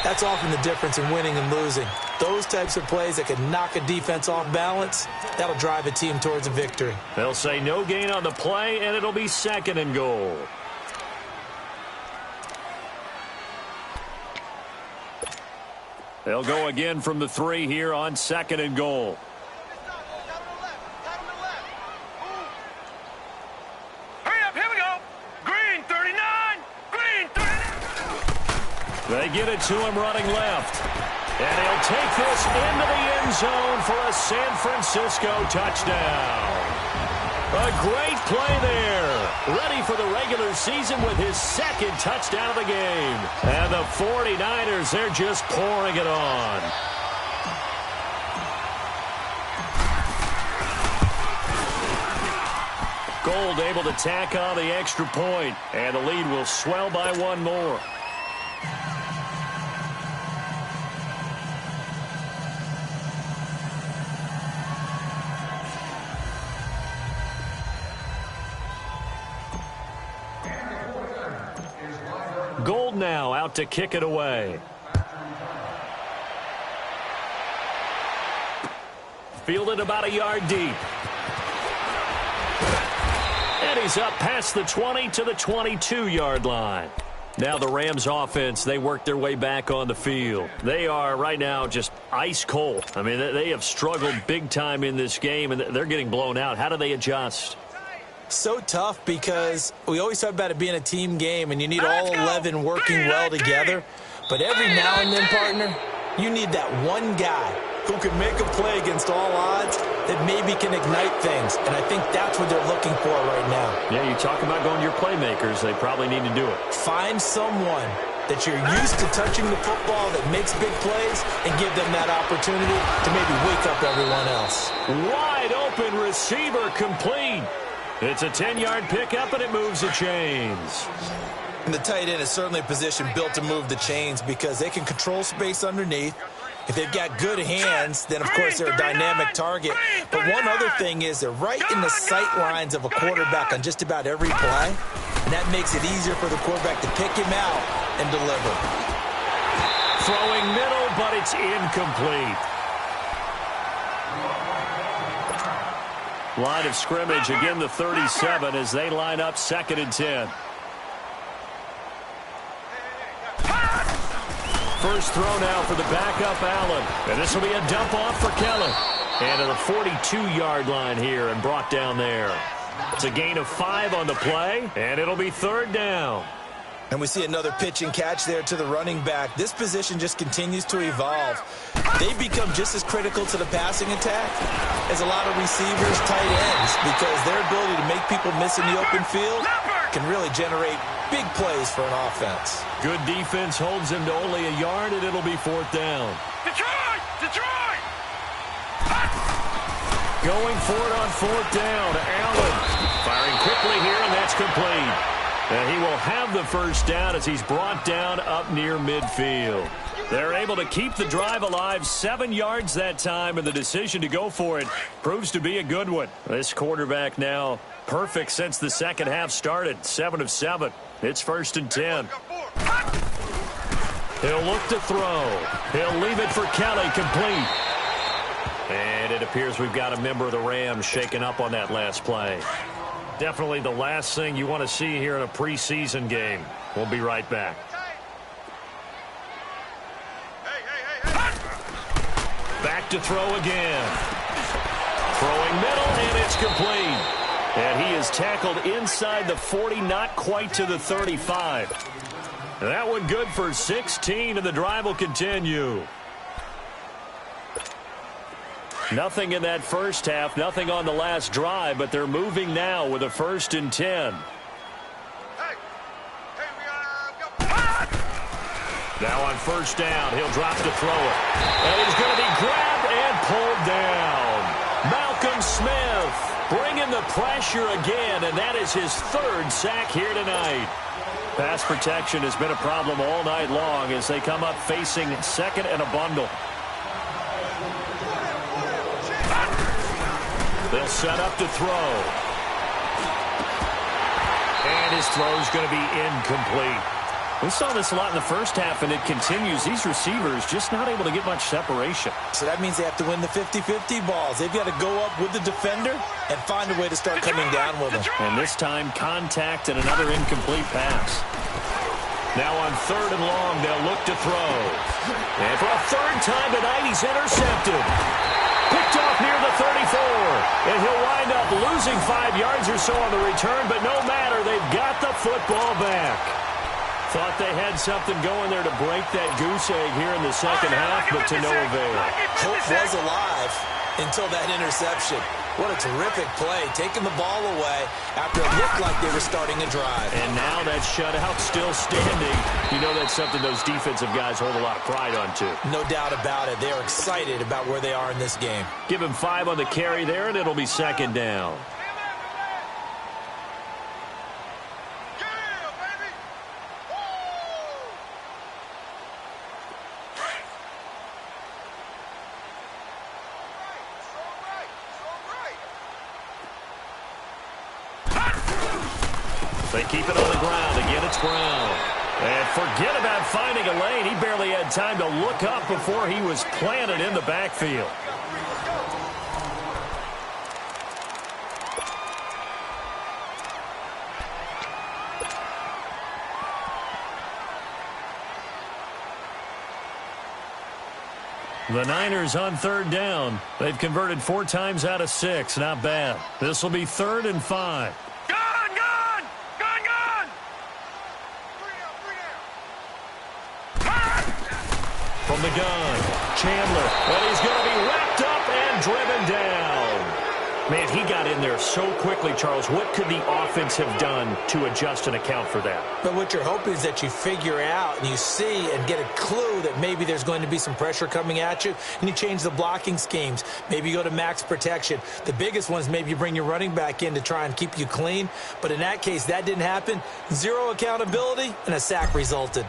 that's often the difference in winning and losing. Those types of plays that can knock a defense off balance, that'll drive a team towards a victory. They'll say no gain on the play, and it'll be 2nd and goal. They'll go again from the 3 here on 2nd and goal. Hurry up, here we go. Green 39, green 39. They get it to him running left. And he'll take this into the end zone for a San Francisco touchdown. A great play there. Ready for the regular season with his second touchdown of the game. And the 49ers, they're just pouring it on. Gold able to tack on the extra point, and the lead will swell by one more. Gold now out to kick it away. Fielded about a yard deep. And he's up past the 20 to the 22-yard line. Now the Rams offense, they work their way back on the field. They are right now just ice cold. I mean, they have struggled big time in this game, and they're getting blown out. How do they adjust? So tough because we always talk about it being a team game, and you need all 11 working well together. But every now and then, partner, you need that one guy who can make a play against all odds that maybe can ignite things. And I think that's what they're looking for right now. Yeah, you talk about going to your playmakers. They probably need to do it. Find someone that you're used to touching the football that makes big plays and give them that opportunity to maybe wake up everyone else. Wide open receiver complete. It's a 10-yard pickup, and it moves the chains. And the tight end is certainly a position built to move the chains because they can control space underneath. If they've got good hands, then, of course, they're a dynamic target. But one other thing is they're right in the sight lines of a quarterback on just about every play, and that makes it easier for the quarterback to pick him out and deliver. Throwing middle, but it's incomplete. Line of scrimmage, again the 37 as they line up 2nd and 10. First throw now for the backup Allen. And this will be a dump off for Kelly. And to the 42-yard line here and brought down there. It's a gain of 5 on the play, and it'll be 3rd down. And we see another pitch and catch there to the running back. This position just continues to evolve. They become just as critical to the passing attack as a lot of receivers, tight ends, because their ability to make people miss in the open field can really generate big plays for an offense. Good defense holds him to only a yard, and it'll be 4th down. Detroit! Detroit! Going for it on 4th down. Allen firing quickly here, and that's complete. And he will have the first down as he's brought down up near midfield. They're able to keep the drive alive, 7 yards that time, and the decision to go for it proves to be a good one. This quarterback now perfect since the second half started, 7 of 7. It's 1st and 10. He'll look to throw. He'll leave it for Kelly, complete. And it appears we've got a member of the Rams shaken up on that last play. Definitely the last thing you want to see here in a preseason game. We'll be right back. Back to throw again. Throwing middle, and it's complete. And he is tackled inside the 40, not quite to the 35. And that one good for 16, and the drive will continue. Nothing in that first half, nothing on the last drive, but they're moving now with a 1st and 10. Now on 1st down, he'll drop to throw it. And he's going to be grabbed and pulled down. Malcolm Smith bringing the pressure again, and that is his 3rd sack here tonight. Pass protection has been a problem all night long as they come up facing 2nd and a bundle. They'll set up to throw. And his throw's going to be incomplete. We saw this a lot in the first half, and it continues. These receivers just not able to get much separation. So that means they have to win the 50-50 balls. They've got to go up with the defender and find a way to start coming down with them. And this time, contact and another incomplete pass. Now on 3rd and long, they'll look to throw. And for a 3rd time tonight, he's intercepted. Picked off near the 34. And he'll wind up losing 5 yards or so on the return, but no matter, they've got the football back. Thought they had something going there to break that goose egg here in the second half, but to no avail. Hope was alive until that interception. What a terrific play, taking the ball away after it looked like they were starting a drive. And now that shutout still standing. You know that's something those defensive guys hold a lot of pride on, too. No doubt about it. They are excited about where they are in this game. Give him 5 on the carry there, and it'll be second down. They keep it on the ground. Again, it's Brown. And forget about finding a lane. He barely had time to look up before he was planted in the backfield. The Niners on third down. They've converted 4 times out of 6. Not bad. This will be 3rd and 5. From the gun, Chandler, and he's going to be wrapped up and driven down. Man, he got in there so quickly, Charles. What could the offense have done to adjust and account for that? But what you're hoping is that you figure out and you see and get a clue that maybe there's going to be some pressure coming at you, and you change the blocking schemes. Maybe you go to max protection. The biggest one is maybe you bring your running back in to try and keep you clean. But in that case, that didn't happen. 0 accountability, and a sack resulted.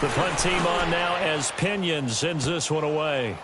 The punt team on now as Pinion sends this one away.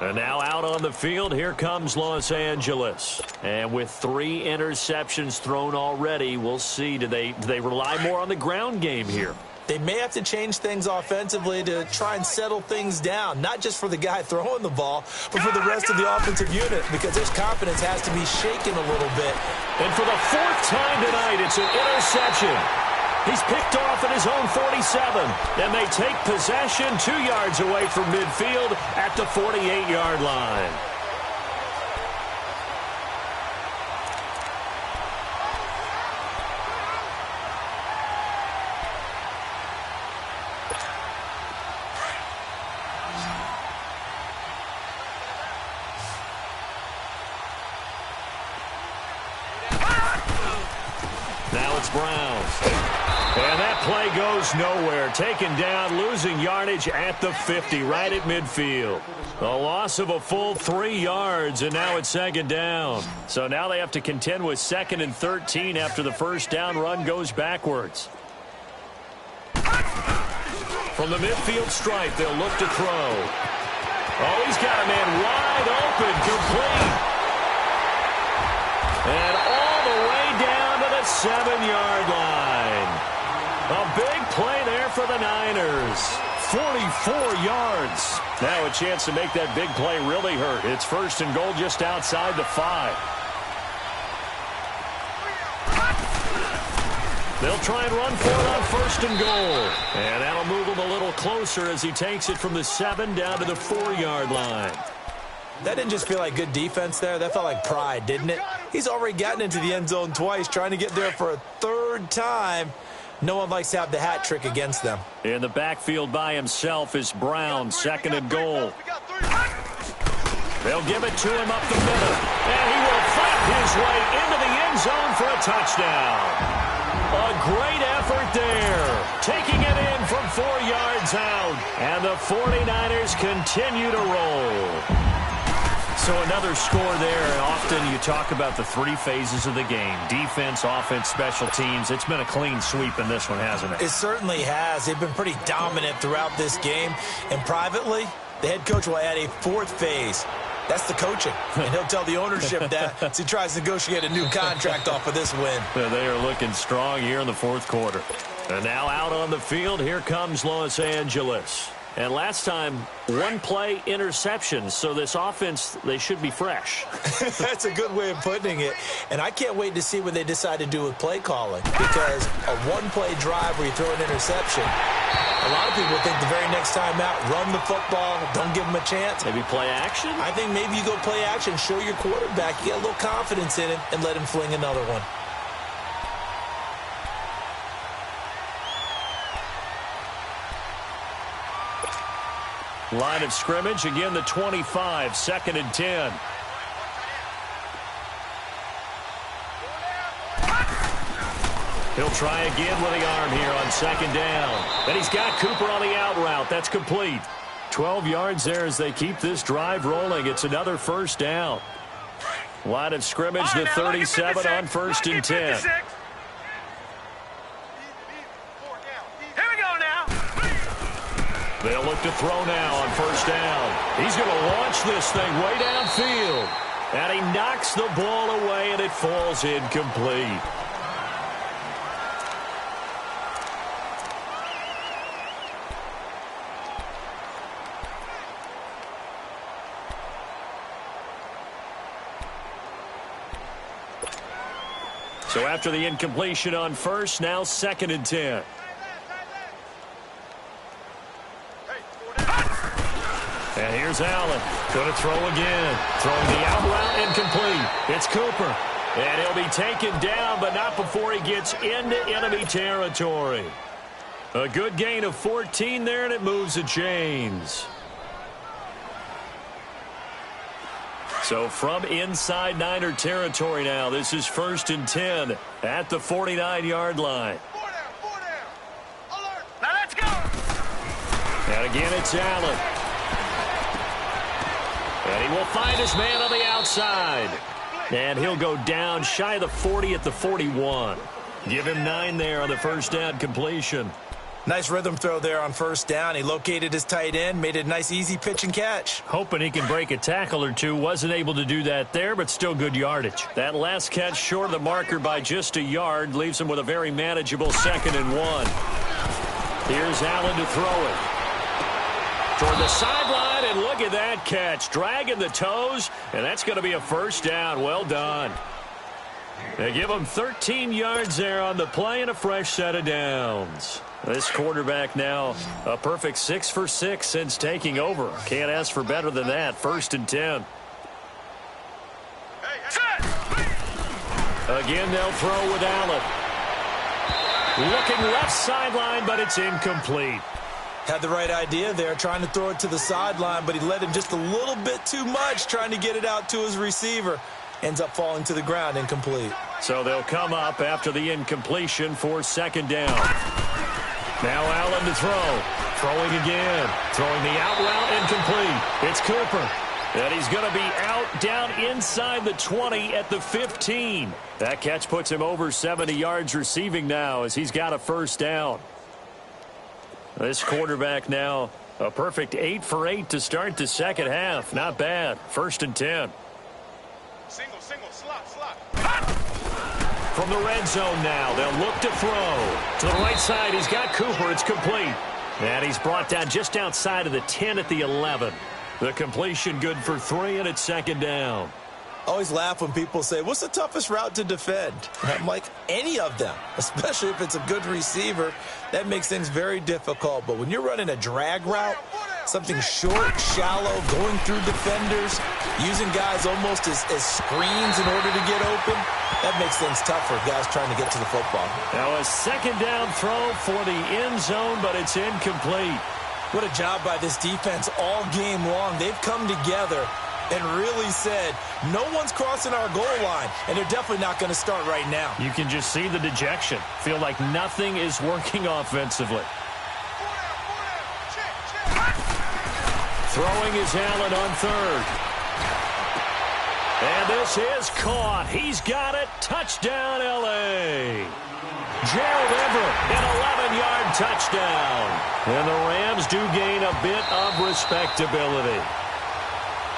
And now out on the field, here comes Los Angeles. And with 3 interceptions thrown already, we'll see. Do they rely more on the ground game here? They may have to change things offensively to try and settle things down, not just for the guy throwing the ball, but for the rest of the offensive unit, because his confidence has to be shaken a little bit. And for the 4th time tonight, it's an interception. He's picked off at his own 47, and they take possession 2 yards away from midfield at the 48-yard line. Now it's Browns. And that play goes nowhere. Taken down, losing yardage at the 50, right at midfield. A loss of a full 3 yards, and now it's second down. So now they have to contend with 2nd and 13 after the first down run goes backwards. From the midfield stripe, they'll look to throw. Oh, he's got a man wide open, complete. And all the way down to the 7-yard line. A big play there for the Niners. 44 yards. Now a chance to make that big play really hurt. It's 1st and goal just outside the 5. They'll try and run for it on 1st and goal. And that'll move him a little closer as he takes it from the 7 down to the 4-yard line. That didn't just feel like good defense there. That felt like pride, didn't it? He's already gotten into the end zone twice, trying to get there for a 3rd time. No one likes to have the hat trick against them. In the backfield by himself is Brown, 2nd and goal. They'll give it to him up the middle. And he will fight his way into the end zone for a touchdown. A great effort there. Taking it in from 4 yards out. And the 49ers continue to roll. So another score there. Often you talk about the 3 phases of the game. Defense, offense, special teams. It's been a clean sweep in this one, hasn't it? It certainly has. They've been pretty dominant throughout this game. And privately, the head coach will add a 4th phase. That's the coaching. And he'll tell the ownership that as he tries to negotiate a new contract off of this win. They are looking strong here in the 4th quarter. And now out on the field, here comes Los Angeles. And last time, 1 play interception. So this offense, they should be fresh. That's a good way of putting it. And I can't wait to see what they decide to do with play calling. Because a 1-play drive where you throw an interception, A lot of people think the very next time out, run the football, don't give him a chance. Maybe play action? I think maybe you go play action, show your quarterback, you get a little confidence in it, and let him fling another one. Line of scrimmage, again the 25, 2nd and 10. He'll try again with the arm here on 2nd down. And he's got Cooper on the out route. That's complete. 12 yards there as they keep this drive rolling. It's another 1st down. Line of scrimmage, the 37 on 1st and 10. Here we go now. They'll look to throw now on 1st down. He's going to launch this thing way downfield. And he knocks the ball away, and it falls incomplete. So after the incompletion on 1st, now 2nd and 10. And here's Allen. Going to throw again. Throwing the out route incomplete. It's Cooper. And he'll be taken down, but not before he gets into enemy territory. A good gain of 14 there, and it moves the chains. So from inside Niner territory now, this is 1st and 10 at the 49-yard line. Now let's go. And again, it's Allen. And he will find his man on the outside. And he'll go down shy of the 40 at the 41. Give him 9 there on the 1st down completion. Nice rhythm throw there on 1st down. He located his tight end, made it a nice easy pitch and catch. Hoping he can break a tackle or two. Wasn't able to do that there, but still good yardage. That last catch short of the marker by just a yard leaves him with a very manageable 2nd and 1. Here's Allen to throw it. Toward the sideline, and look at that catch. Dragging the toes, and that's going to be a 1st down. Well done. They give him 13 yards there on the play and a fresh set of downs. This quarterback now a perfect 6 for 6 since taking over. Can't ask for better than that. 1st and 10. Again, they'll throw with Allen. Looking left sideline, but it's incomplete. Had the right idea there, trying to throw it to the sideline, but he led him just a little bit too much, trying to get it out to his receiver. Ends up falling to the ground, incomplete. So they'll come up after the incompletion for 2nd down. Now Allen to throw. Throwing again. Throwing the out route, incomplete. It's Cooper. And he's going to be out down inside the 20 at the 15. That catch puts him over 70 yards receiving now as he's got a 1st down. This quarterback now a perfect 8 for 8 to start the 2nd half. Not bad. 1st and 10. Single, slot. From the red zone now, they'll look to throw. To the right side, he's got Cooper. It's complete. And he's brought down just outside of the 10 at the 11. The completion good for 3, and it's 2nd down. Always laugh when people say, what's the toughest route to defend? And I'm like, any of them, especially if it's a good receiver. That makes things very difficult. But when you're running a drag route, something short, shallow, going through defenders, using guys almost as screens in order to get open, that makes things tough for guys trying to get to the football. Now a 2nd down throw for the end zone, but it's incomplete. What a job by this defense all game long. They've come together and really said, no one's crossing our goal line, and they're definitely not going to start right now. You can just see the dejection. Feel like nothing is working offensively. Throwing is Allen on 3rd. And this is caught. He's got it. Touchdown, L.A. Gerald Everett, an 11-yard touchdown. And the Rams do gain a bit of respectability.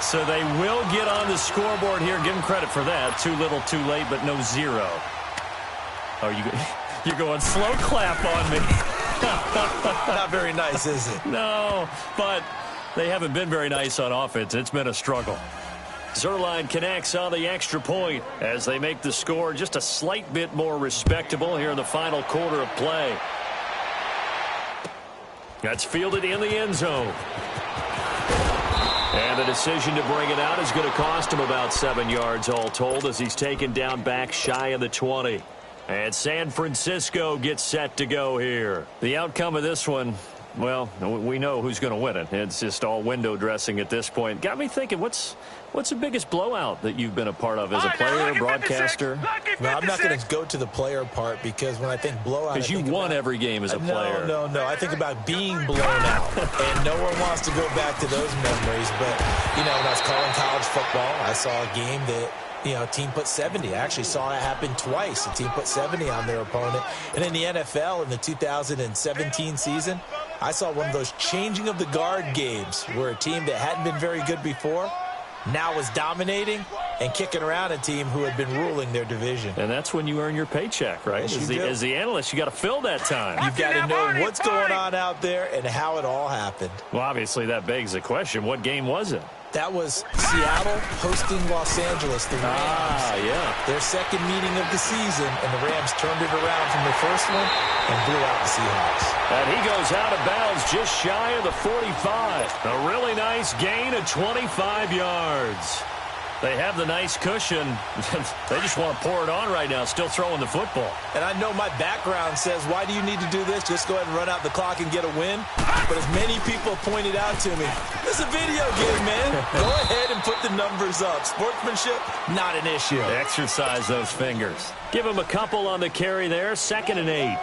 So they will get on the scoreboard here. Give them credit for that. Too little, too late, but no 0. Oh, you're going slow clap on me. Not very nice, is it? No, but they haven't been very nice on offense. It's been a struggle. Zerline connects on the extra point as they make the score just a slight bit more respectable here in the final quarter of play. That's fielded in the end zone. And the decision to bring it out is going to cost him about 7 yards all told as he's taken down back shy of the 20. And San Francisco gets set to go here. The outcome of this one, well, we know who's going to win it. It's just all window dressing at this point. Got me thinking, what's the biggest blowout that you've been a part of as a player, broadcaster? No, I'm not going to go to the player part because when I think blowout, because you won every game as a player. No. I think about being blown out, and no one wants to go back to those memories. But, when I was calling college football, I saw a game that, team put 70. I actually saw it happen twice. A team put 70 on their opponent. And in the NFL in the 2017 season, I saw one of those changing of the guard games where a team that hadn't been very good before now was dominating and kicking around a team who had been ruling their division. And that's when you earn your paycheck, right? As the analyst, you got to fill that time. You've got to know what's going on out there and how it all happened. Well, obviously that begs the question, what game was it? That was Seattle hosting Los Angeles, the Rams. Yeah. Their second meeting of the season, and the Rams turned it around from the first one and blew out the Seahawks. And he goes out of bounds just shy of the 45. A really nice gain of 25 yards. They have the nice cushion. They just want to pour it on right now, still throwing the football. And I know my background says, why do you need to do this? Just go ahead and run out the clock and get a win. But as many people pointed out to me, this is a video game, man. Go ahead and put the numbers up. Sportsmanship, not an issue. Exercise those fingers. Give him a couple on the carry there, 2nd and 8.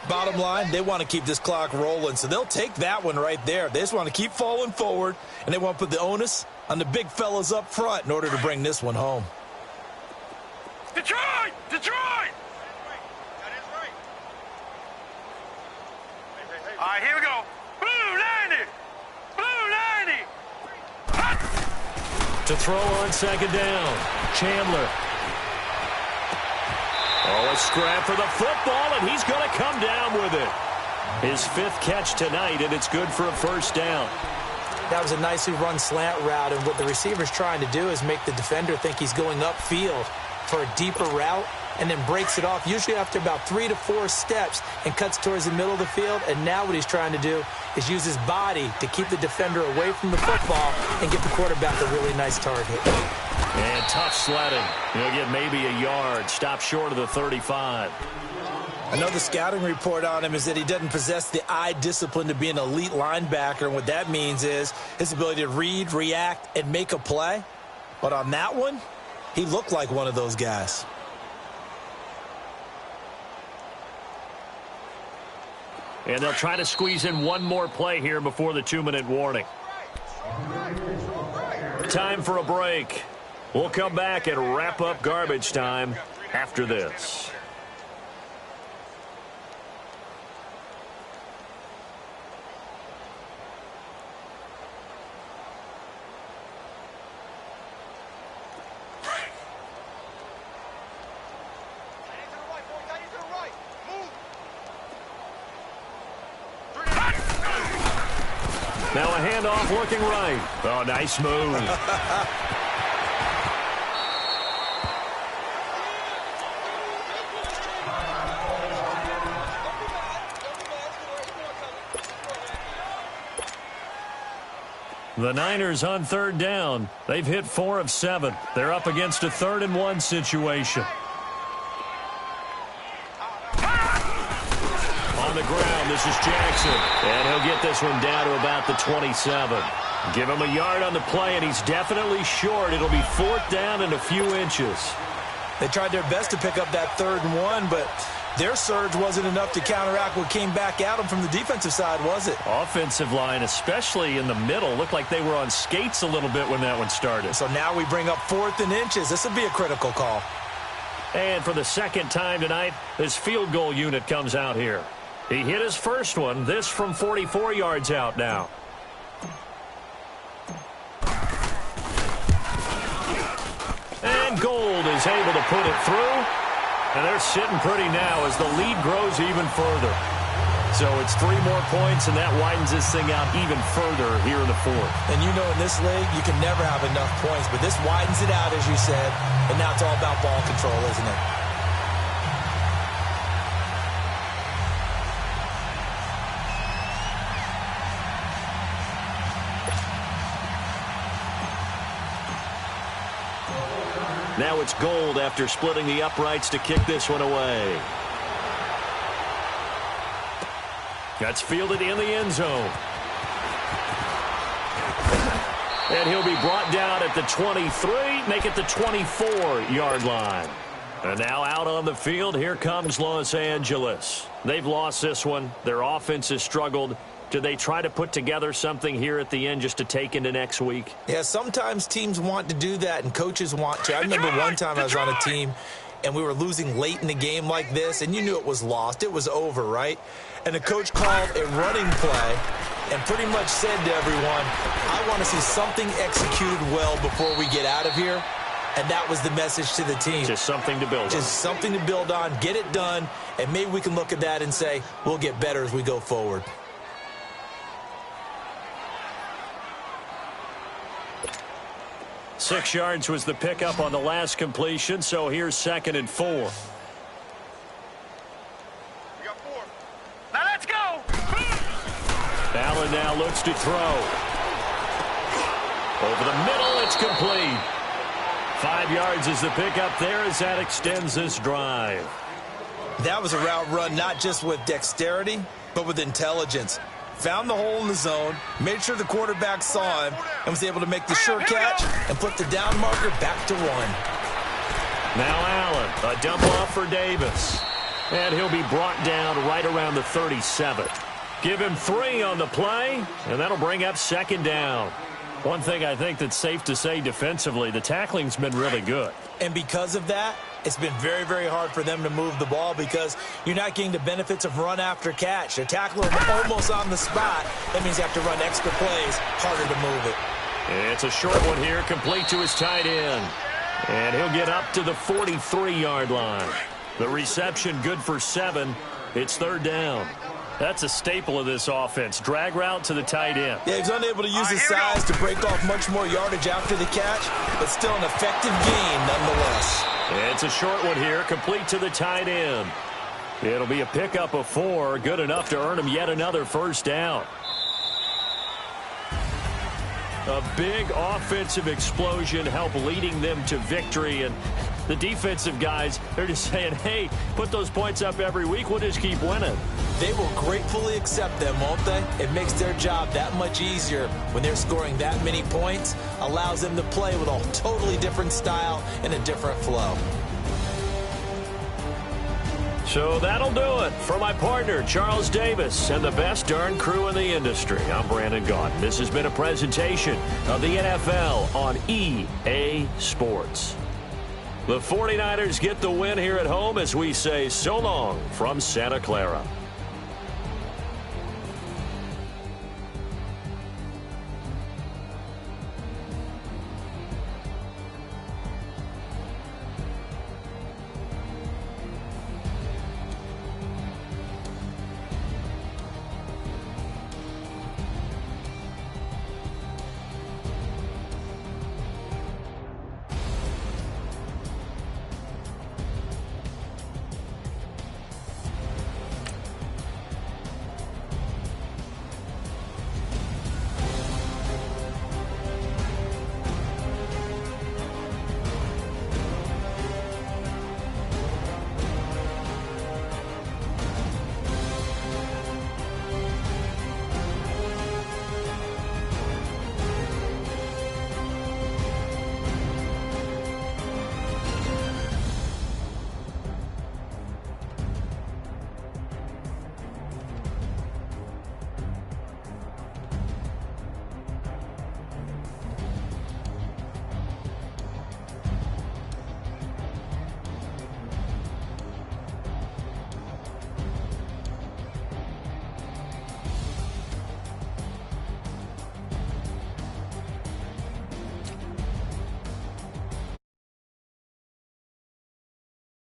Bottom line, they want to keep this clock rolling, so they'll take that one right there. They just want to keep falling forward, and they want to put the onus on the big fellas up front in order to bring this one home. Detroit! Detroit! All right, here we go. Blue 90! Blue 90! To throw on 2nd down, Chandler. Oh, a scrap for the football, and he's going to come down with it. His 5th catch tonight, and it's good for a 1st down. That was a nicely run slant route, and what the receiver's trying to do is make the defender think he's going upfield for a deeper route, and then breaks it off, usually after about 3 to 4 steps, and cuts towards the middle of the field. And now what he's trying to do is use his body to keep the defender away from the football and give the quarterback a really nice target. And tough sledding. He'll get maybe a yard. Stop short of the 35. I know the scouting report on him is that he doesn't possess the eye discipline to be an elite linebacker. And what that means is his ability to read, react, and make a play. But on that one, he looked like one of those guys. And they'll try to squeeze in one more play here before the 2-minute warning. Time for a break. We'll come back and wrap up garbage time after this. Now a handoff looking right. Oh, nice move. The Niners on 3rd down. They've hit 4 of 7. They're up against a 3rd and 1 situation. On the ground, this is Jackson. And he'll get this one down to about the 27. Give him a yard on the play, and he's definitely short. It'll be 4th down and a few inches. They tried their best to pick up that 3rd and 1, but their surge wasn't enough to counteract what came back at them from the defensive side, was it? Offensive line, especially in the middle, looked like they were on skates a little bit when that one started. So now we bring up 4th and inches. This will be a critical call. And for the 2nd time tonight, this field goal unit comes out here. He hit his first one, this from 44 yards out now. And Gold is able to put it through. And they're sitting pretty now as the lead grows even further. So it's 3 more points, and that widens this thing out even further here in the 4th. And you know in this league, you can never have enough points, but this widens it out, as you said, and now it's all about ball control, isn't it? Now it's Gold after splitting the uprights to kick this one away. That's fielded in the end zone. And he'll be brought down at the 23, make it the 24-yard line. And now out on the field, here comes Los Angeles. They've lost this one. Their offense has struggled. Do they try to put together something here at the end just to take into next week? Yeah, sometimes teams want to do that, and coaches want to. I remember one time I was on a team, and we were losing late in a game like this, and you knew it was lost. It was over, right? And the coach called a running play and pretty much said to everyone, I want to see something executed well before we get out of here. And that was the message to the team. Just something to build on. Just something to build on, get it done, and maybe we can look at that and say, we'll get better as we go forward. Six yards was the pickup on the last completion, so here's 2nd and 4. We got 4. Now let's go! Allen now looks to throw. Over the middle, it's complete. 5 yards is the pickup there as that extends this drive. That was a route run not just with dexterity, but with intelligence. Found the hole in the zone, made sure the quarterback saw him, and was able to make the sure catch and put the down marker back to 1. Now Allen, a dump off for Davis. And he'll be brought down right around the 37. Give him 3 on the play, and that'll bring up 2nd down. One thing I think that's safe to say defensively, the tackling's been really good. And because of that, it's been very, very hard for them to move the ball because you're not getting the benefits of run after catch. The tackler almost on the spot. That means you have to run extra plays, harder to move it. It's a short one here, complete to his tight end. And he'll get up to the 43-yard line. The reception good for 7. It's 3rd down. That's a staple of this offense. Drag route to the tight end. Yeah, he's unable to use his size to break off much more yardage after the catch, but still an effective gain nonetheless. It's a short one here, complete to the tight end. It'll be a pickup of 4, good enough to earn him yet another 1st down. A big offensive explosion helped leading them to victory, and the defensive guys, they're just saying, hey, put those points up every week, we'll just keep winning. They will gratefully accept them, won't they? It makes their job that much easier when they're scoring that many points, allows them to play with a totally different style and a different flow. So that'll do it for my partner, Charles Davis, and the best darn crew in the industry. I'm Brandon Gaudin. This has been a presentation of the NFL on EA Sports. The 49ers get the win here at home as we say so long from Santa Clara.